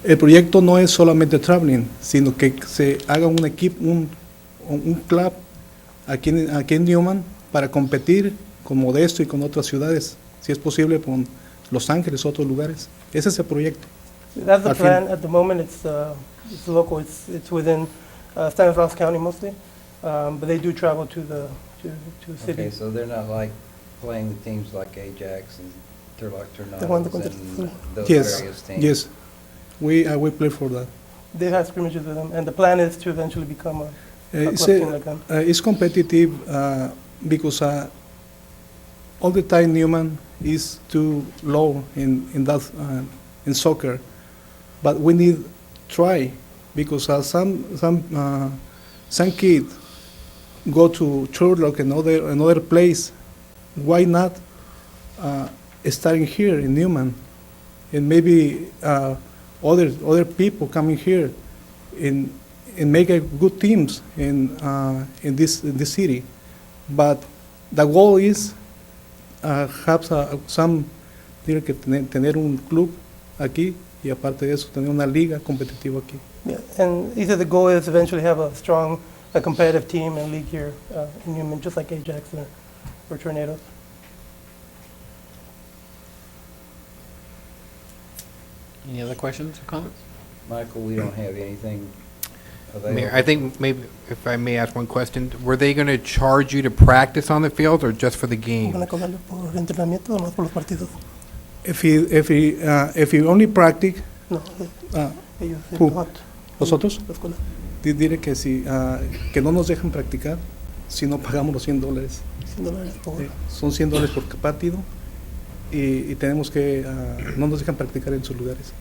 El proyecto no es solamente traveling, sino que se haga un equipo, un club aquí en Newman para competir con Modesto y con otras ciudades, si es posible con Los Ángeles, otros lugares. Ese es el proyecto. That's the plan. At the moment, it's local. It's within Stanislaus County mostly, but they do travel to the city. Okay, so they're not like playing the teams like Ajax and Turlock The one that Tornadoes goes and those Yes, various teams? yes. We play for that. They've had scrimmages with them, and the plan is to eventually become a club team like them. It's competitive because all the time Newman is too low in soccer, but we need try because some kids go to Turlock and another place. Why not? Starting here in Newman, and maybe other people coming here and make a good teams in this city. But the goal is tiene que tener un club aquí y aparte de eso tener una liga competitiva aquí. Yeah, and he said the goal is eventually have a strong, a competitive team and league here in Newman, just like Ajax or Tornadoes. Any other questions or comments? Michael, we don't have anything Mayor, available. I think maybe, if I may ask one question, were they going to charge you to practice on the field or just for the game? Van a cobrarle por entrenamiento o más por los partidos. If you only practice, No, ah, ellos, Who? Hunt, ¿Nosotros? la escuela. Diré que si que no nos dejan practicar si no pagamos los $100. $100 por Son $100 por partido y tenemos que no nos dejan practicar en sus lugares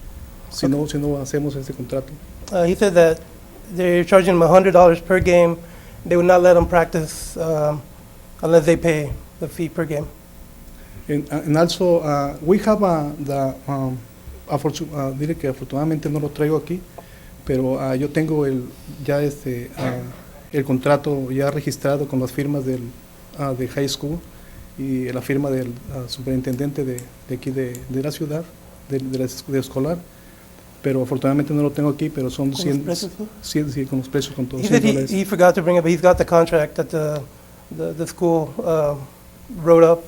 si no hacemos este contrato. He said that they're charging them $100 per game. They would not let them practice unless they pay the fee per game. And also we have diré que afortunadamente no lo traigo aquí, pero yo tengo el contrato ya registrado con las firmas de high school y la firma del superintendente de aquí de la ciudad, de escolar, pero afortunadamente no lo tengo aquí, pero son Con los 100, precios, ¿no? 100 sí, con los precios, con todos He said $100. he forgot to bring it, but he's got the contract that the school wrote up.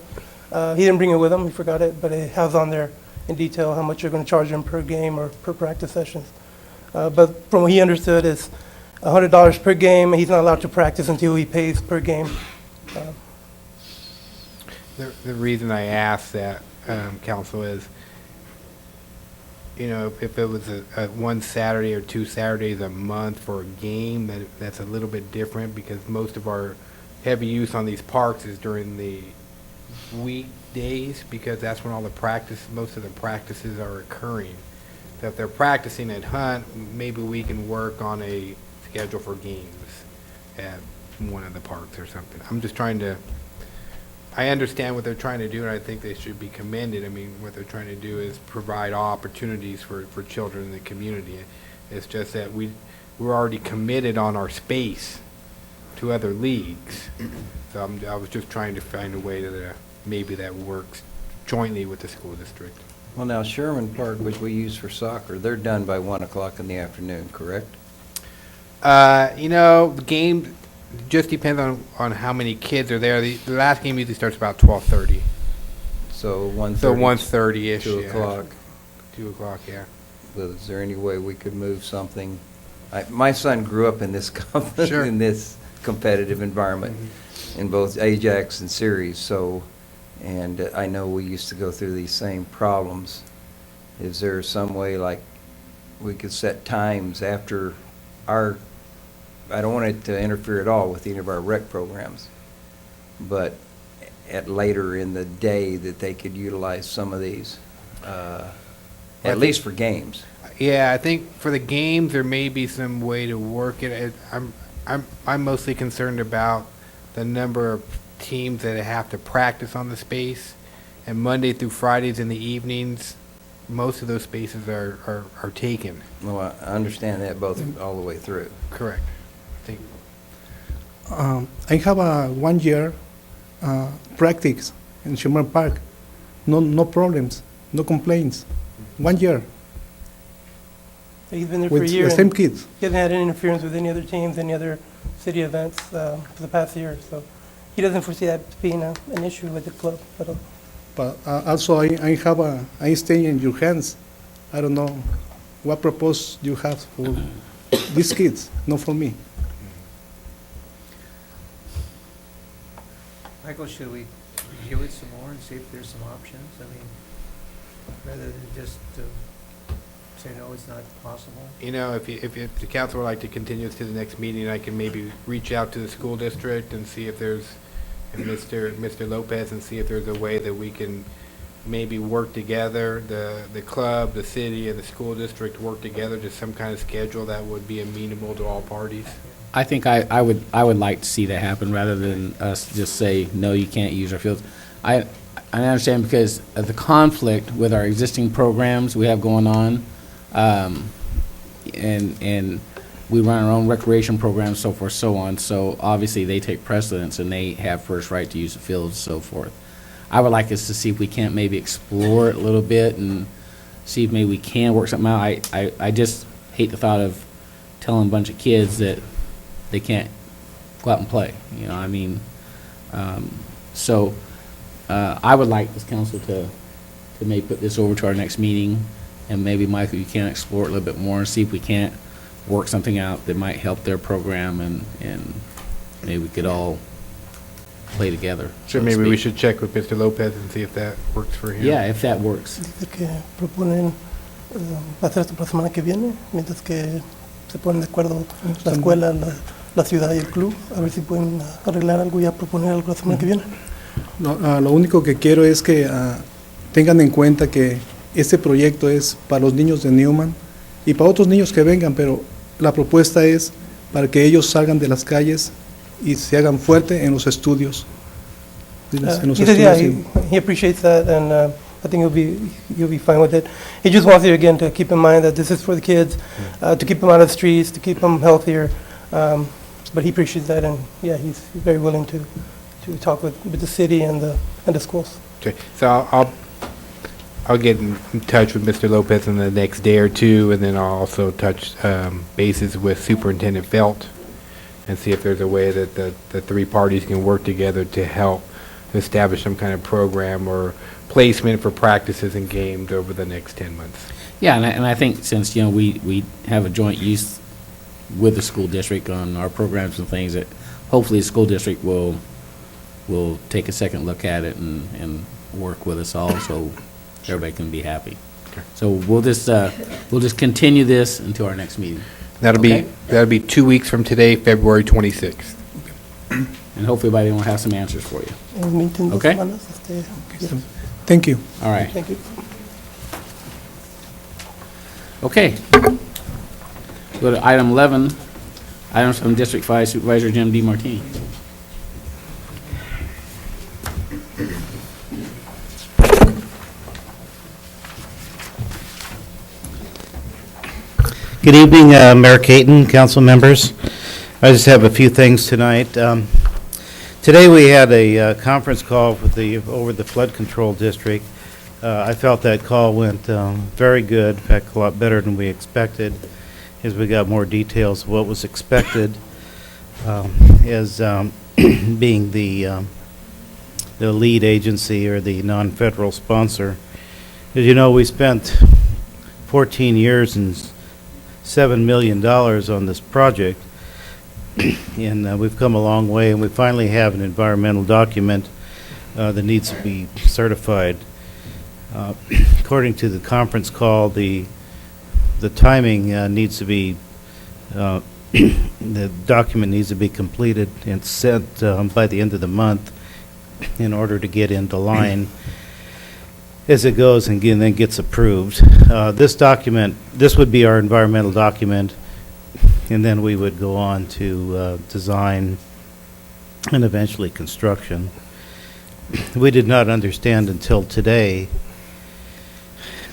He didn't bring it with him, he forgot it, but it has on there in detail how much you're going to charge him per game or per practice sessions. But from what he understood, it's $100 per game, and he's not allowed to practice until he pays per game. The reason I asked that, Council, is, if it was a one Saturday or 2 Saturdays a month for a game, that's a little bit different because most of our heavy use on these parks is during the weekdays because that's when most of the practices are occurring. So if they're practicing at Hunt, maybe we can work on a schedule for games at one of the parks or something. I'm just trying to, I understand what they're trying to do, and I think they should be commended. I mean, what they're trying to do is provide opportunities for children in the community. It's just that we're already committed on our space to other leagues. So I was just trying to find a way that maybe that works jointly with the school district. Well, now Sherman Park, which we use for soccer, they're done by 1 o'clock in the afternoon, correct? The game just depends on how many kids are there. The last game usually starts about 12:30. So 1:30. So 1:30-ish. 2 yeah. o'clock. 2 o'clock, yeah. Is there any way we could move something? My son grew up in this Sure. in this competitive environment in both Ajax and Series, so, and I know we used to go through these same problems. Is there some way, like, we could set times after I don't want it to interfere at all with any of our rec programs, but at later in the day that they could utilize some of these, at least for games. Yeah, I think for the games there may be some way to work it. I'm mostly concerned about the number of teams that have to practice on the space, and Monday through Fridays in the evenings, most of those spaces are taken. Well, I understand that both all the way through. Correct. I think. I have a 1 year practice in Sherman Park. No problems, no complaints. 1 year He's been there for a with year. the and same kids. He hasn't had any interference with any other teams, any other city events for the past year. So he doesn't foresee that being an issue with the club at all. But also I stay in your hands. I don't know what propose you have for these kids, not for me. Michael, should we review it some more and see if there's some options? I mean, rather than just say, no, it's not possible? If the council would like to continue this to the next meeting, I can maybe reach out to the school district and see if there's, and Mr. Lopez, and see if there's a way that we can maybe work together, the club, the city, and the school district work together to some kind of schedule that would be amenable to all parties. I think I would like to see that happen rather than us just say, no, you can't use our fields. I understand because of the conflict with our existing programs we have going on. And we run our own recreation programs, so forth, so on. So obviously, they take precedence, and they have first right to use the fields, so forth. I would like us to see if we can't maybe explore it a little bit and see if maybe we can work something out. I just hate the thought of telling a bunch of kids that they can't go out and play, you know, I mean, so I would like this council to maybe put this over to our next meeting, and maybe, Michael, you can explore it a little bit more and see if we can't work something out that might help their program, and maybe we could all play together. So to maybe we speak. should check with Mr. Lopez and see if that works for him. Yeah, if that works. Dice que proponen hacer esto para la semana que viene, mientras que se ponen de acuerdo la escuela, la ciudad y el club, a ver si pueden arreglar algo y ya proponer algo la semana que viene. No, lo único que quiero es que tengan en cuenta que este proyecto es para los niños de Newman y para otros niños que vengan, pero la propuesta es para que ellos salgan de las calles y se hagan fuerte en los estudios. En los He says, yeah, estudios he appreciates that, and I think he'll be fine with it. He just wants you again to keep in mind that this is for the kids, to keep them out of the streets, to keep them healthier. But he appreciates that, and yeah, he's very willing to talk with the city and the schools. Okay, so I'll get in touch with Mr. Lopez in the next day or two, and then I'll also touch bases with Superintendent Felt and see if there's a way that the three parties can work together to help establish some kind of program or placement for practices and games over the next 10 months. Yeah, and I think since, you know, we have a joint use with the school district on our programs and things, that hopefully the school district will take a second look at it and work with us all, so everybody can be happy. Okay. So we'll just continue this until our next meeting. That'll be 2 weeks from today, February 26th. And hopefully by then we'll have some answers for you. El meeting de Okay. semanas, yes. Thank you. All right. Thank you. Okay. Go to item 11, items from District 5 Supervisor Jim D. Martini. Good evening, Mayor Caton, council members. I just have a few things tonight. Today we had a conference call with over the flood control district. I felt that call went very good, in fact, a lot better than we expected, as we got more details of what was expected as being the lead agency or the non-federal sponsor. As you know, we spent 14 years and $7 million on this project, and we've come a long way, and we finally have an environmental document that needs to be certified. According to the conference call, the timing needs to be, the document needs to be completed and sent by the end of the month in order to get into line as it goes and then gets approved. This document, this would be our environmental document, and then we would go on to design and eventually construction. We did not understand until today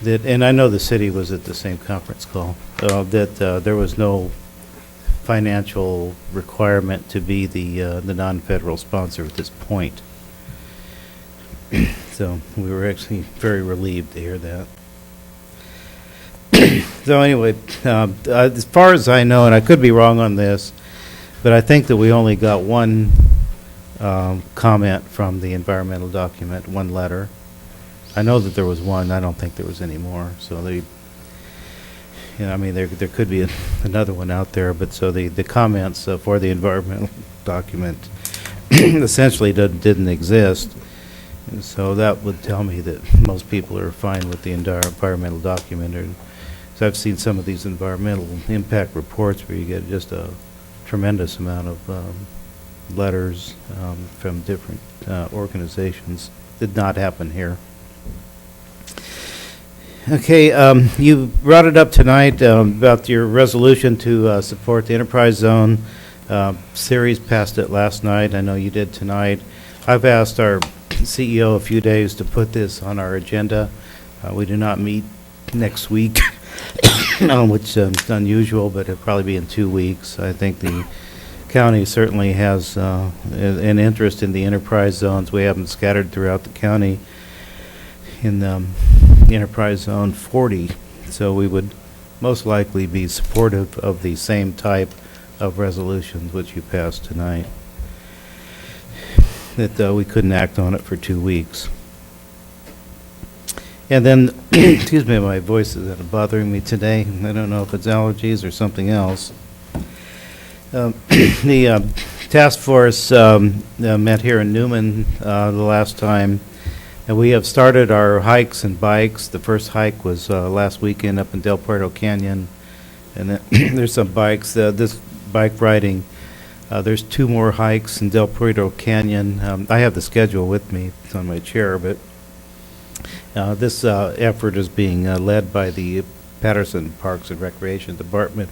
that, and I know the city was at the same conference call, that there was no financial requirement to be the non-federal sponsor at this point. So we were actually very relieved to hear that. So anyway, as far as I know, and I could be wrong on this, but I think that we only got one comment from the environmental document, one letter. I know that there was one. I don't think there was any more. So they, you know, I mean, there could be another one out there, but so the comments for the environmental document essentially didn't exist. And so that would tell me that most people are fine with the environmental document. So I've seen some of these environmental impact reports where you get just a tremendous amount of letters from different organizations. Did not happen here. Okay, you brought it up tonight about your resolution to support the enterprise zone. Series passed it last night. I know you did tonight. I've asked our CEO a few days to put this on our agenda. We do not meet next week. which is unusual, but it'll probably be in 2 weeks. I think the county certainly has an interest in the enterprise zones. We have them scattered throughout the county in Enterprise Zone 40, so we would most likely be supportive of the same type of resolutions which you passed tonight, that we couldn't act on it for 2 weeks. And then, excuse me, my voice is bothering me today. I don't know if it's allergies or something else. The task force met here in Newman the last time, and we have started our hikes and bikes. The first hike was last weekend up in Del Puerto Canyon, and then there's some bikes. This bike riding, there's 2 more hikes in Del Puerto Canyon. I have the schedule with me. It's on my chair, but this effort is being led by the Patterson Parks and Recreation Department.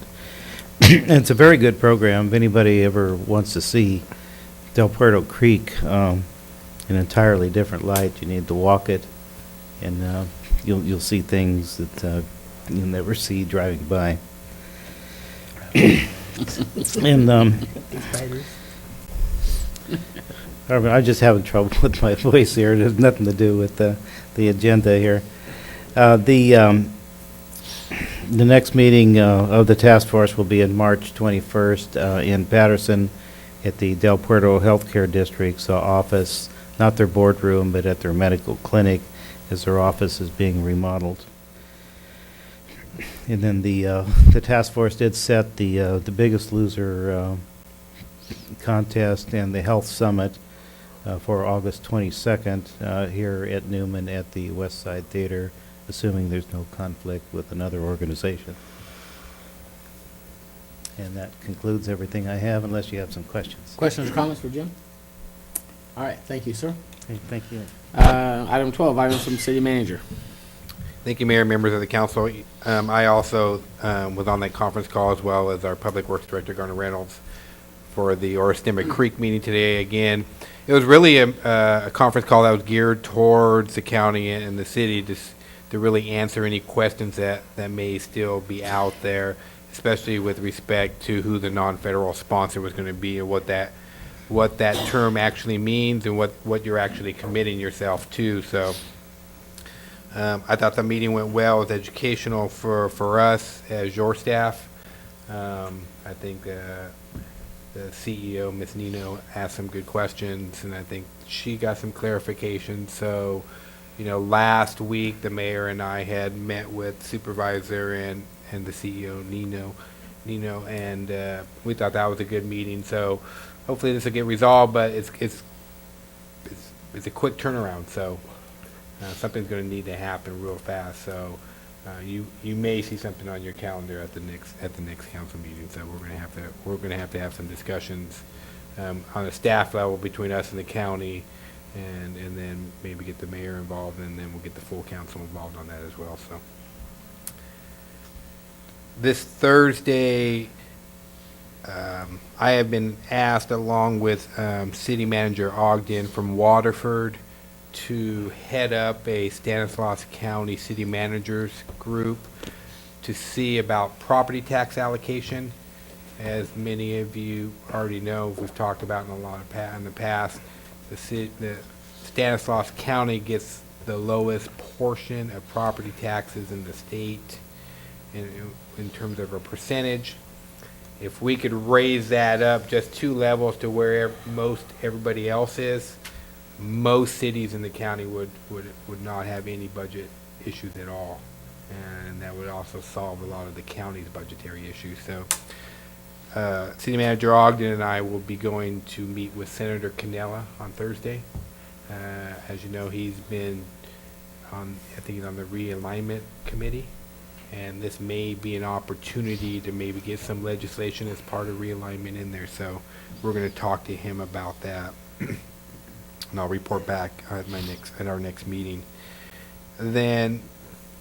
And it's a very good program. If anybody ever wants to see Del Puerto Creek in an entirely different light, you need to walk it, and you'll see things that you'll never see driving by. And I'm just having trouble with my voice here. It has nothing to do with the agenda here. The next meeting of the task force will be in March 21st in Patterson at the Del Puerto Healthcare District's office, not their boardroom, but at their medical clinic, as their office is being remodeled. And then the task force did set the Biggest Loser contest and the Health Summit for August 22nd here at Newman at the West Side Theater, assuming there's no conflict with another organization. And that concludes everything I have, unless you have some questions. Questions or comments for Jim? All right, thank you, sir. Okay, thank you. Item 12, items from city manager. Thank you, Mayor, members of the council. I also was on that conference call, as well as our Public Works Director, Garner Reynolds, for the Oristema Creek meeting today. Again, it was really a conference call that was geared towards the county and the city to really answer any questions that may still be out there, especially with respect to who the non-federal sponsor was going to be, and what that term actually means, and what you're actually committing yourself to. So I thought the meeting went well. It was educational for us as your staff. I think the CEO, Ms. Nino, asked some good questions, and I think she got some clarification. So, last week the mayor and I had met with supervisor and the CEO, Nino, and we thought that was a good meeting. So hopefully this will get resolved, but it's a quick turnaround. So something's going to need to happen real fast. So you may see something on your calendar at the next council meeting. So we're going to have some discussions on a staff level between us and the county, and then maybe get the mayor involved, and then we'll get the full council involved on that as well. So this Thursday, I have been asked, along with City Manager Ogden from Waterford, to head up a Stanislaus County City Managers group to see about property tax allocation. As many of you already know, we've talked about in the past, the Stanislaus County gets the lowest portion of property taxes in the state in terms of a percentage. If we could raise that up just 2 levels to where most everybody else is, most cities in the county would not have any budget issues at all, and that would also solve a lot of the county's budgetary issues. So City Manager Ogden and I will be going to meet with Senator Cannella on Thursday. As you know, he's been on the realignment committee, and this may be an opportunity to maybe get some legislation as part of realignment in there. So we're going to talk to him about that, and I'll report back at our next meeting. Then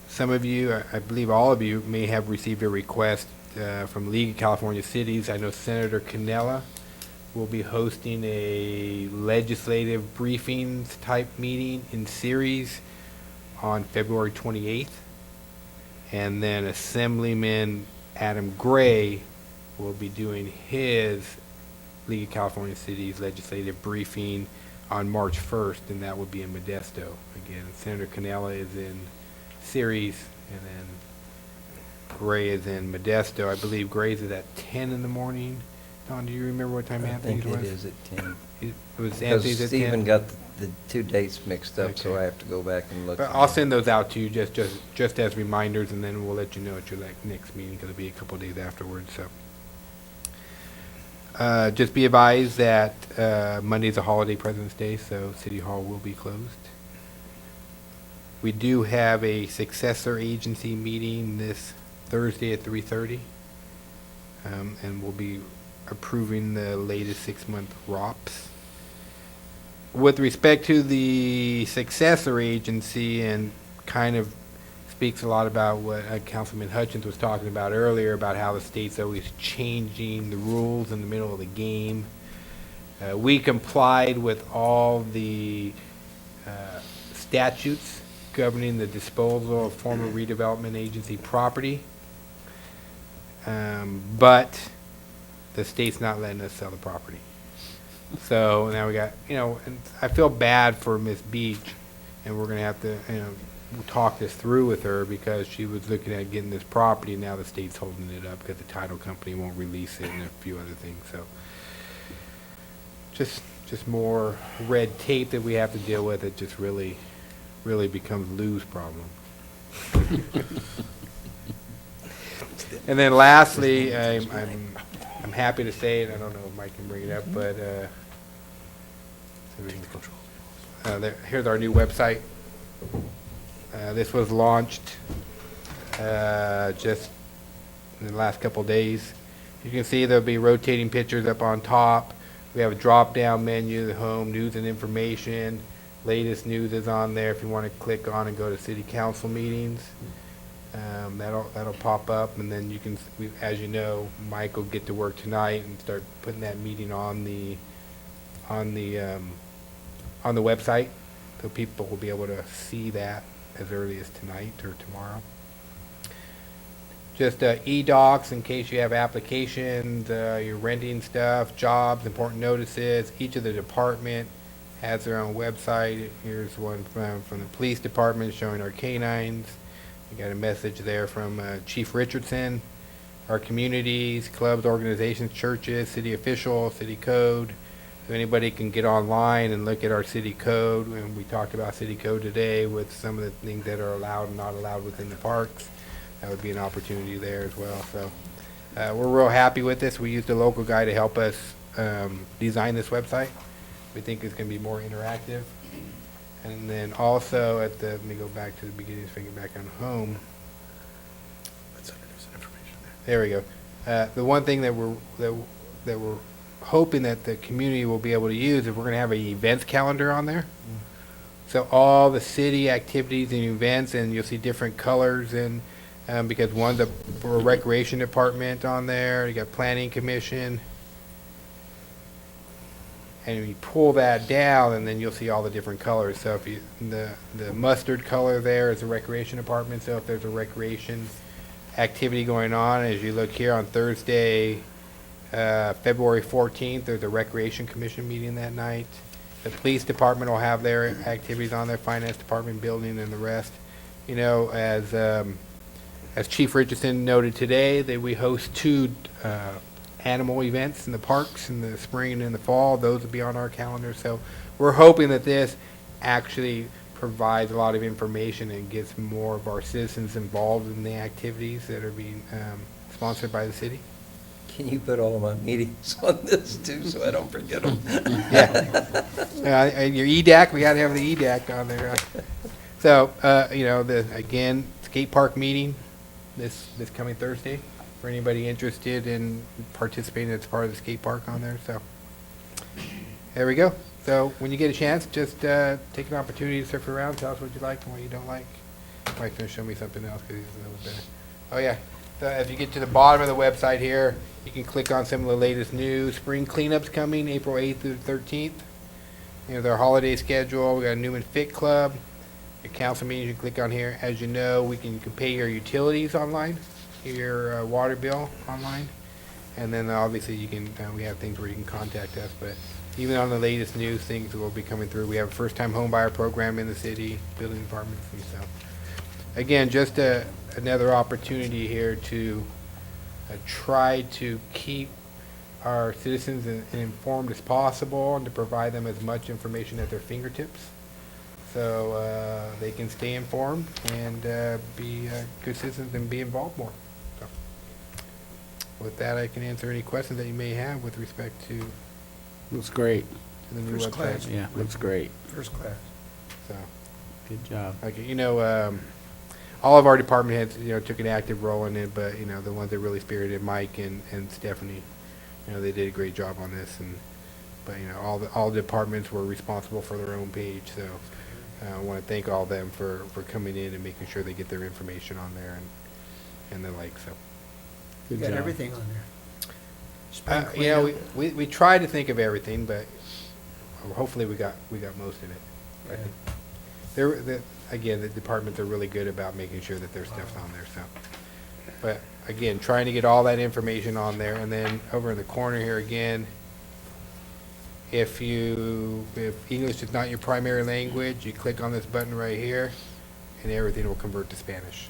some of you, I believe all of you, may have received a request from League of California Cities. I know Senator Cannella will be hosting a legislative briefings type meeting in series on February 28th. And then Assemblyman Adam Gray will be doing his League of California Cities legislative briefing on March 1st, and that will be in Modesto. Again, Senator Canella is in Ceres, and then Gray is in Modesto. I believe Gray's is at 10 in the morning. Don, do you remember what time I Anthony's think was? it is at 10. It was Because Anthony's at 10? Stephen got the two dates mixed up, so Okay. I have to go back and look. But I'll send those out to you just as reminders, and then we'll let you know at your next meeting, because it'll be a couple days afterwards, so. Just be advised that Monday's a holiday, President's Day, so City Hall will be closed. We do have a successor agency meeting this Thursday at 3:30, and we'll be approving the latest 6-month ROPS. With respect to the successor agency, and kind of speaks a lot about what Councilman Hutchins was talking about earlier, about how the state's always changing the rules in the middle of the game. We complied with all the statutes governing the disposal of former redevelopment agency property, but the state's not letting us sell the property. So now we got, and I feel bad for Miss Beach, and we're gonna have to, talk this through with her, because she was looking at getting this property, and now the state's holding it up because the title company won't release it and a few other things, so. Just more red tape that we have to deal with. It just really becomes Lou's problem. And then lastly, I'm happy to say, and I don't know if Mike can bring it up, but here's our new website. This was launched just in the last couple days. You can see there'll be rotating pictures up on top. We have a drop-down menu, the home, news and information. Latest news is on there if you want to click on and go to city council meetings. That'll pop up, and then you can, as you know, Mike will get to work tonight and start putting that meeting on the website, so people will be able to see that as early as tonight or tomorrow. Just e-docs in case you have applications, you're renting stuff, jobs, important notices. Each of the department has their own website. Here's one from the police department showing our canines. We got a message there from Chief Richardson. Our communities, clubs, organizations, churches, city officials, city code. So anybody can get online and look at our city code. And we talked about city code today with some of the things that are allowed and not allowed within the parks. That would be an opportunity there as well. So we're real happy with this. We used a local guy to help us design this website. We think it's going to be more interactive. And then also let me go back to the beginning, so we can get back on home. There we go. The one thing that we're hoping that the community will be able to use is we're going to have an events calendar on there. So all the city activities and events, and you'll see different colors, and because one's a recreation department on there, you got planning commission. And when you pull that down, and then you'll see all the different colors. So if the mustard color there is the recreation department. So if there's a recreation activity going on, as you look here on Thursday, February 14th, there's a recreation commission meeting that night. The police department will have their activities on there, finance department, building, and the rest. As Chief Richardson noted today, that we host 2 animal events in the parks in the spring and in the fall. Those will be on our calendar. So we're hoping that this actually provides a lot of information and gets more of our citizens involved in the activities that are being sponsored by the city. Can you put all of my meetings on this too, so I don't forget them? Yeah. And your EDAC, we got to have the EDAC on there. So, again, skate park meeting this coming Thursday for anybody interested in participating as part of the skate park on there. So, there we go. So, when you get a chance, just take an opportunity to surf around, tell us what you like and what you don't like. Mike's going to show me something else because he's a little better. Oh, yeah. So if you get to the bottom of the website here, you can click on some of the latest news. Spring cleanup's coming April 8th through 13th. Their holiday schedule. We got a Newman Fit Club. At council meetings, you click on here. As you know, you can pay your utilities online, your water bill online. And then obviously you can, we have things where you can contact us, but even on the latest news, things will be coming through. We have a first-time home buyer program in the city, building departments and stuff. Again, just another opportunity here to try to keep our citizens informed as possible and to provide them as much information at their fingertips so they can stay informed and be good citizens and be involved more. So, with that, I can answer any questions that you may have with respect to Looks great. the new First website. class. Yeah, looks great. First class. So, Good job. like, all of our department heads, took an active role in it, but, the ones that really spearheaded, Mike and Stephanie, they did a great job on this. But all the departments were responsible for their own page, so I want to thank all of them for coming in and making sure they get their information on there and the like, so. You Good got job. everything on there. Spring Yeah, cleanup. we try to think of everything, but hopefully we got most of it. I think. Again, the departments are really good about making sure that their stuff's on there, so. But again, trying to get all that information on there, and then over in the corner here again, if English is not your primary language, you click on this button right here, and everything will convert to Spanish.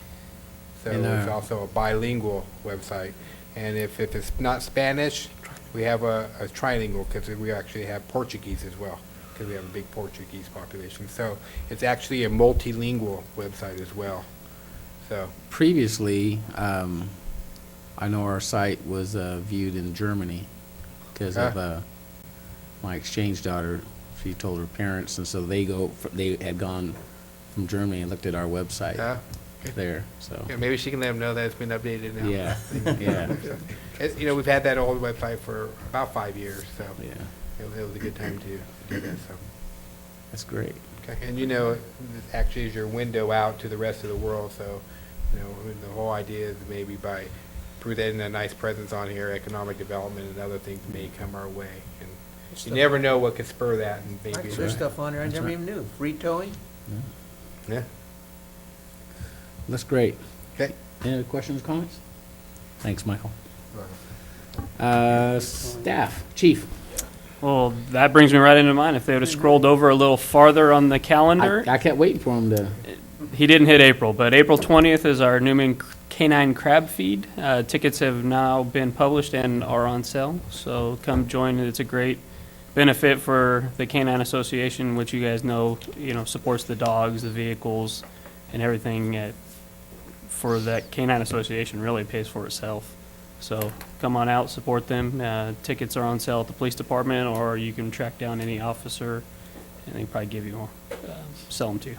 So And, it's also a bilingual website. And if it's not Spanish, we have a trilingual, because we actually have Portuguese as well, because we have a big Portuguese population. So it's actually a multilingual website as well. So, Previously, I know our site was viewed in Germany because of my exchange daughter. She told her parents, and so they had gone from Germany and looked at our website there. So yeah, maybe she can let them know that it's been updated now. yeah, yeah, We've had that old website for about 5 years, so yeah. it was a good time to do that. So, That's great. okay, and it actually is your window out to the rest of the world. So, the whole idea is maybe by presenting a nice presence on here, economic development and other things may come our way, and you never know what could spur that. And maybe There's stuff on there I That's never right. even knew. Free towing? yeah. That's great. Okay. Any other questions, comments? Thanks, Michael. Staff, Chief. Well, that brings me right into mind. If they would have scrolled over a little farther on the calendar, I kept waiting for him to. he didn't hit April, but April 20th is our Newman Canine Crab Feed. Tickets have now been published and are on sale, so come join. It's a great benefit for the Canine Association, which you guys know, supports the dogs, the vehicles, and everything for that Canine Association really pays for itself. So come on out, support them. Tickets are on sale at the police department, or you can track down any officer, and they probably give you more, sell them to you.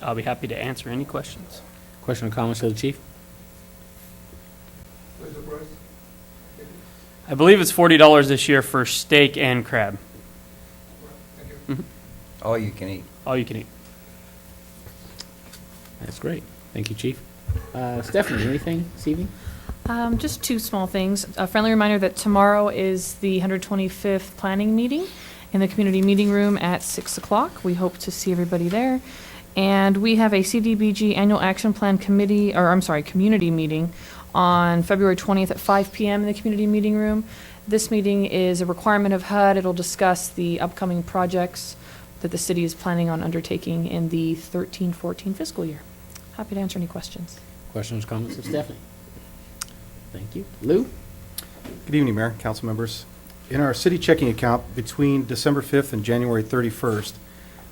I'll be happy to answer any questions. Question or comments to the chief? I believe it's $40 this year for steak and crab. All you can eat. All you can eat. That's great. Thank you, Chief. Stephanie, anything this evening? Just two small things. A friendly reminder that tomorrow is the 125th planning meeting in the community meeting room at 6 o'clock. We hope to see everybody there. And we have a CDBG Annual Action Plan community meeting on February 20th at 5 p.m. in the community meeting room. This meeting is a requirement of HUD. It'll discuss the upcoming projects that the city is planning on undertaking in the 13-14 fiscal year. Happy to answer any questions. Questions, comments of Stephanie? Thank you. Lou? Good evening, Mayor, council members. In our city checking account between December 5th and January 31st,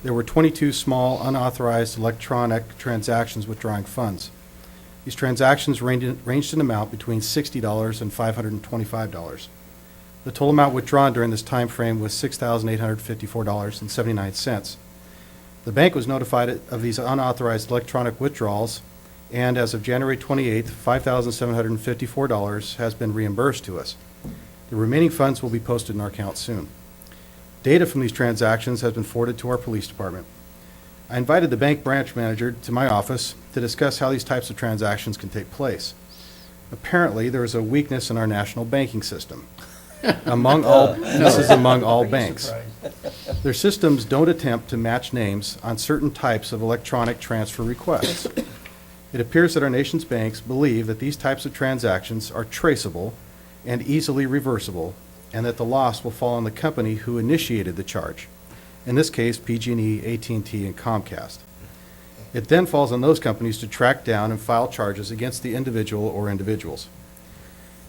there were 22 small unauthorized electronic transactions withdrawing funds. These transactions ranged in amount between $60 and $525. The total amount withdrawn during this time frame was $6,854.79. The bank was notified of these unauthorized electronic withdrawals, and as of January 28th, $5,754 has been reimbursed to us. The remaining funds will be posted in our account soon. Data from these transactions has been forwarded to our police department. I invited the bank branch manager to my office to discuss how these types of transactions can take place. Apparently, there is a weakness in our national banking system. This is among all banks. Their systems don't attempt to match names on certain types of electronic transfer requests. It appears that our nation's banks believe that these types of transactions are traceable and easily reversible, and that the loss will fall on the company who initiated the charge, in this case PG&E, AT&T, and Comcast. It then falls on those companies to track down and file charges against the individual or individuals.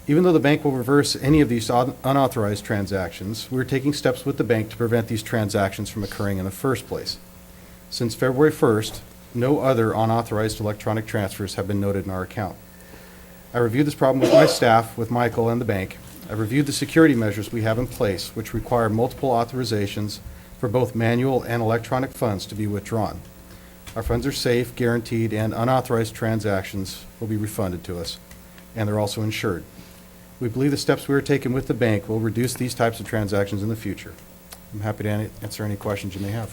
Even though the bank will reverse any of these unauthorized transactions, we're taking steps with the bank to prevent these transactions from occurring in the first place. Since February 1st, no other unauthorized electronic transfers have been noted in our account. I reviewed this problem with my staff, with Michael and the bank. I reviewed the security measures we have in place, which require multiple authorizations for both manual and electronic funds to be withdrawn. Our funds are safe, guaranteed, and unauthorized transactions will be refunded to us, and they're also insured. We believe the steps we are taking with the bank will reduce these types of transactions in the future. I'm happy to answer any questions you may have.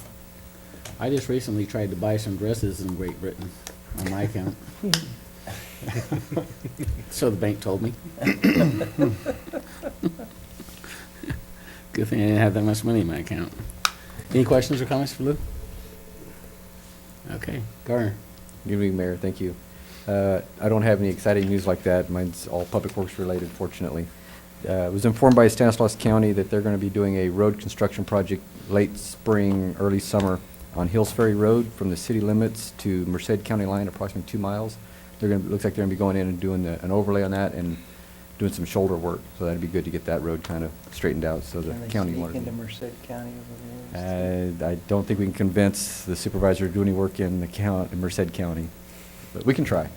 I just recently tried to buy some dresses in Great Britain on my account. So the bank told me. Good thing I didn't have that much money in my account. Any questions or comments for Lou? Okay, Garner. Good evening, Mayor. Thank you. I don't have any exciting news like that. Mine's all public works related, fortunately. I was informed by Stanislaus County that they're going to be doing a road construction project late spring, early summer on Hills Ferry Road from the city limits to Merced County line, approximately 2 miles. Looks like they're going to be going in and doing an overlay on that and doing some shoulder work. So that'd be good to get that road kind of straightened out. So the county wanted into Merced County over there? I don't think we can convince the supervisor to do any work in Merced County, but we can try.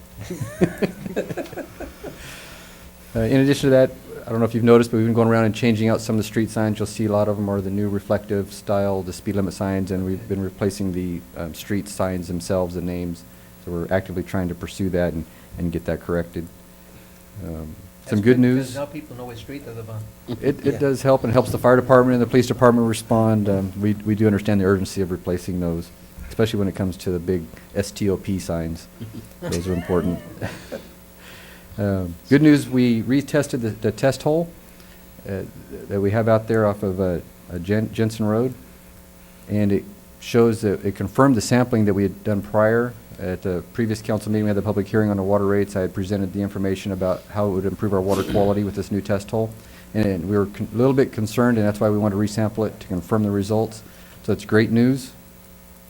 In addition to that, I don't know if you've noticed, but we've been going around and changing out some of the street signs. You'll see a lot of them are the new reflective style, the speed limit signs, and we've been replacing the street signs themselves, the names. So we're actively trying to pursue that and get that corrected. Some good news. Now people know what street they live on. It does help, and helps the fire department and the police department respond. We do understand the urgency of replacing those, especially when it comes to the big STOP signs. Those are important. Good news, we retested the test hole that we have out there off of Jensen Road, and it shows that it confirmed the sampling that we had done prior. At the previous council meeting, we had the public hearing on the water rates. I had presented the information about how it would improve our water quality with this new test hole. And we were a little bit concerned, and that's why we wanted to resample it to confirm the results. So it's great news.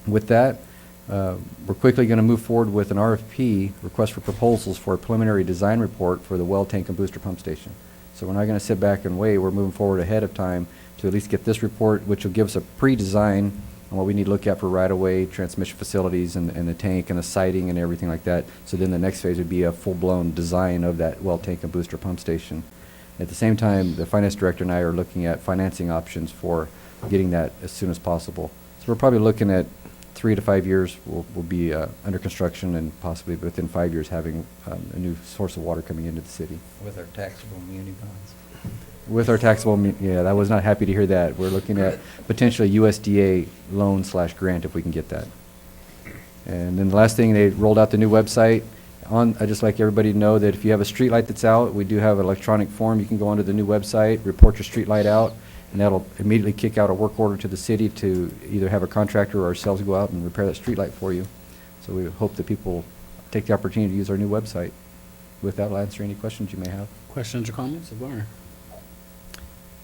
With that, we're quickly going to move forward with an RFP, request for proposals, for a preliminary design report for the well tank and booster pump station. So we're not going to sit back and wait. We're moving forward ahead of time to at least get this report, which will give us a pre-design on what we need to look at for right-of-way, transmission facilities, and the tank and the siting and everything like that. So then the next phase would be a full-blown design of that well tank and booster pump station. At the same time, the finance director and I are looking at financing options for getting that as soon as possible. So we're probably looking at 3 to 5 years we'll be under construction, and possibly within 5 years having a new source of water coming into the city. With our taxable muni bonds. With our taxable, I was not happy to hear that. We're looking at potentially USDA loan/grant if we can get that. And then the last thing, they rolled out the new website. I'd just like everybody to know that if you have a street light that's out, we do have an electronic form. You can go onto the new website, report your street light out, and that'll immediately kick out a work order to the city to either have a contractor or ourselves go out and repair that street light for you. So we hope that people take the opportunity to use our new website. With that, I'll answer any questions you may have. Questions or comments of Garner?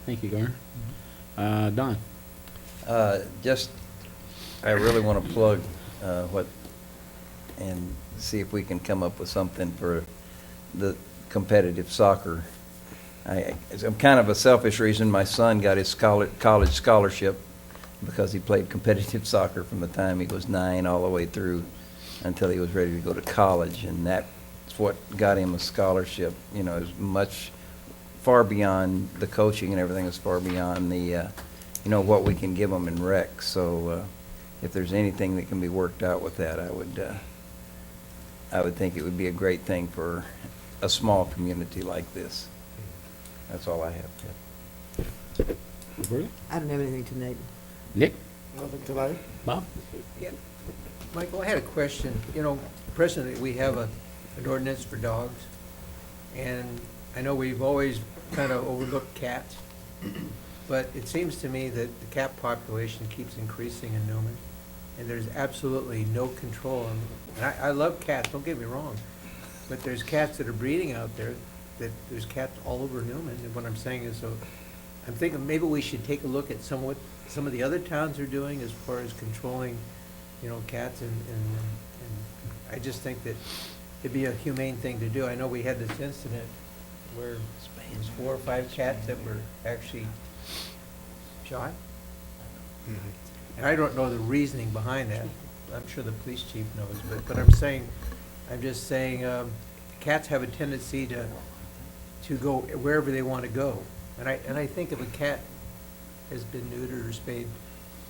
Thank you, Garner. Don? I really want to plug and see if we can come up with something for the competitive soccer. I'm kind of a selfish reason. My son got his college scholarship because he played competitive soccer from the time he was 9 all the way through until he was ready to go to college, and that's what got him a scholarship. You know, is much far beyond the coaching and everything. Is far beyond the what we can give them in rec. So if there's anything that can be worked out with that, I would think it would be a great thing for a small community like this. That's all I have. I don't have anything tonight. Nick? Nothing tonight? Bob? Yeah. Michael, I had a question. You know, presently, we have an ordinance for dogs, and I know we've always kind of overlooked cats. but it seems to me that the cat population keeps increasing in Newman, and there's absolutely no control. And I love cats, don't get me wrong, but there's cats that are breeding out there, that there's cats all over Newman, and what I'm saying is, so, I'm thinking maybe we should take a look at some of the other towns are doing as far as controlling, cats, and I just think that it'd be a humane thing to do. I know we had this incident where there was 4 or 5 cats that were actually shot. And I don't know the reasoning behind that. I'm sure the police chief knows, but I'm just saying, cats have a tendency to go wherever they want to go. And I think if a cat has been neutered or spayed,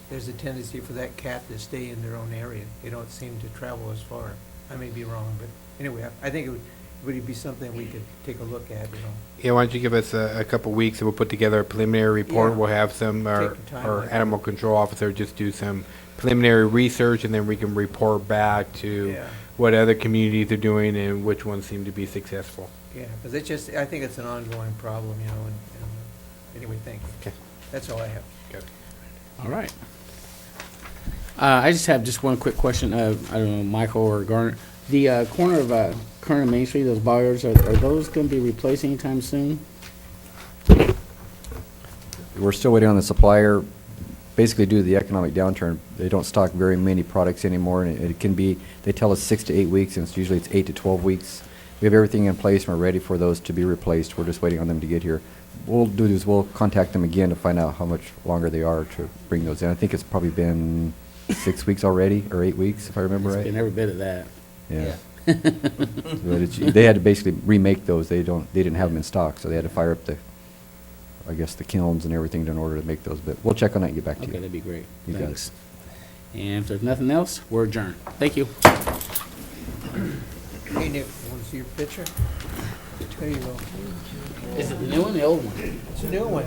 there's a tendency for that cat to stay in their own area. They don't seem to travel as far. I may be wrong, but anyway, I think it would be something we could take a look at, Yeah, why don't you give us a couple weeks and we'll put together a preliminary report. Yeah. We'll have some, Take your time our with it. animal control officer just do some preliminary research, and then we can report back to Yeah. what other communities are doing and which ones seem to be successful. Yeah, because I think it's an ongoing problem, and anyway, thank you. Okay. That's all I have. All right. I just have one quick question. I don't know, Michael or Garner. The corner of Kern and Main Street, those bollards, are those going to be replaced anytime soon? We're still waiting on the supplier. Basically, due to the economic downturn, they don't stock very many products anymore, and it can be, they tell us 6 to 8 weeks, and it's 8 to 12 weeks. We have everything in place, and we're ready for those to be replaced. We're just waiting on them to get here. We'll contact them again to find out how much longer they are to bring those in. I think it's probably been 6 weeks already, or 8 weeks, if I remember right. It's been every bit of that. Yeah. But they had to basically remake those. They didn't have them in stock, so they had to fire up the kilns and everything in order to make those. But we'll check on that and get back to you. Okay, that'd be great. You got it. Thanks. And if there's nothing else, we're adjourned. Thank you. Hey, Nick, you want to see your picture? There you go. Is it the new one or the old one? It's a new one.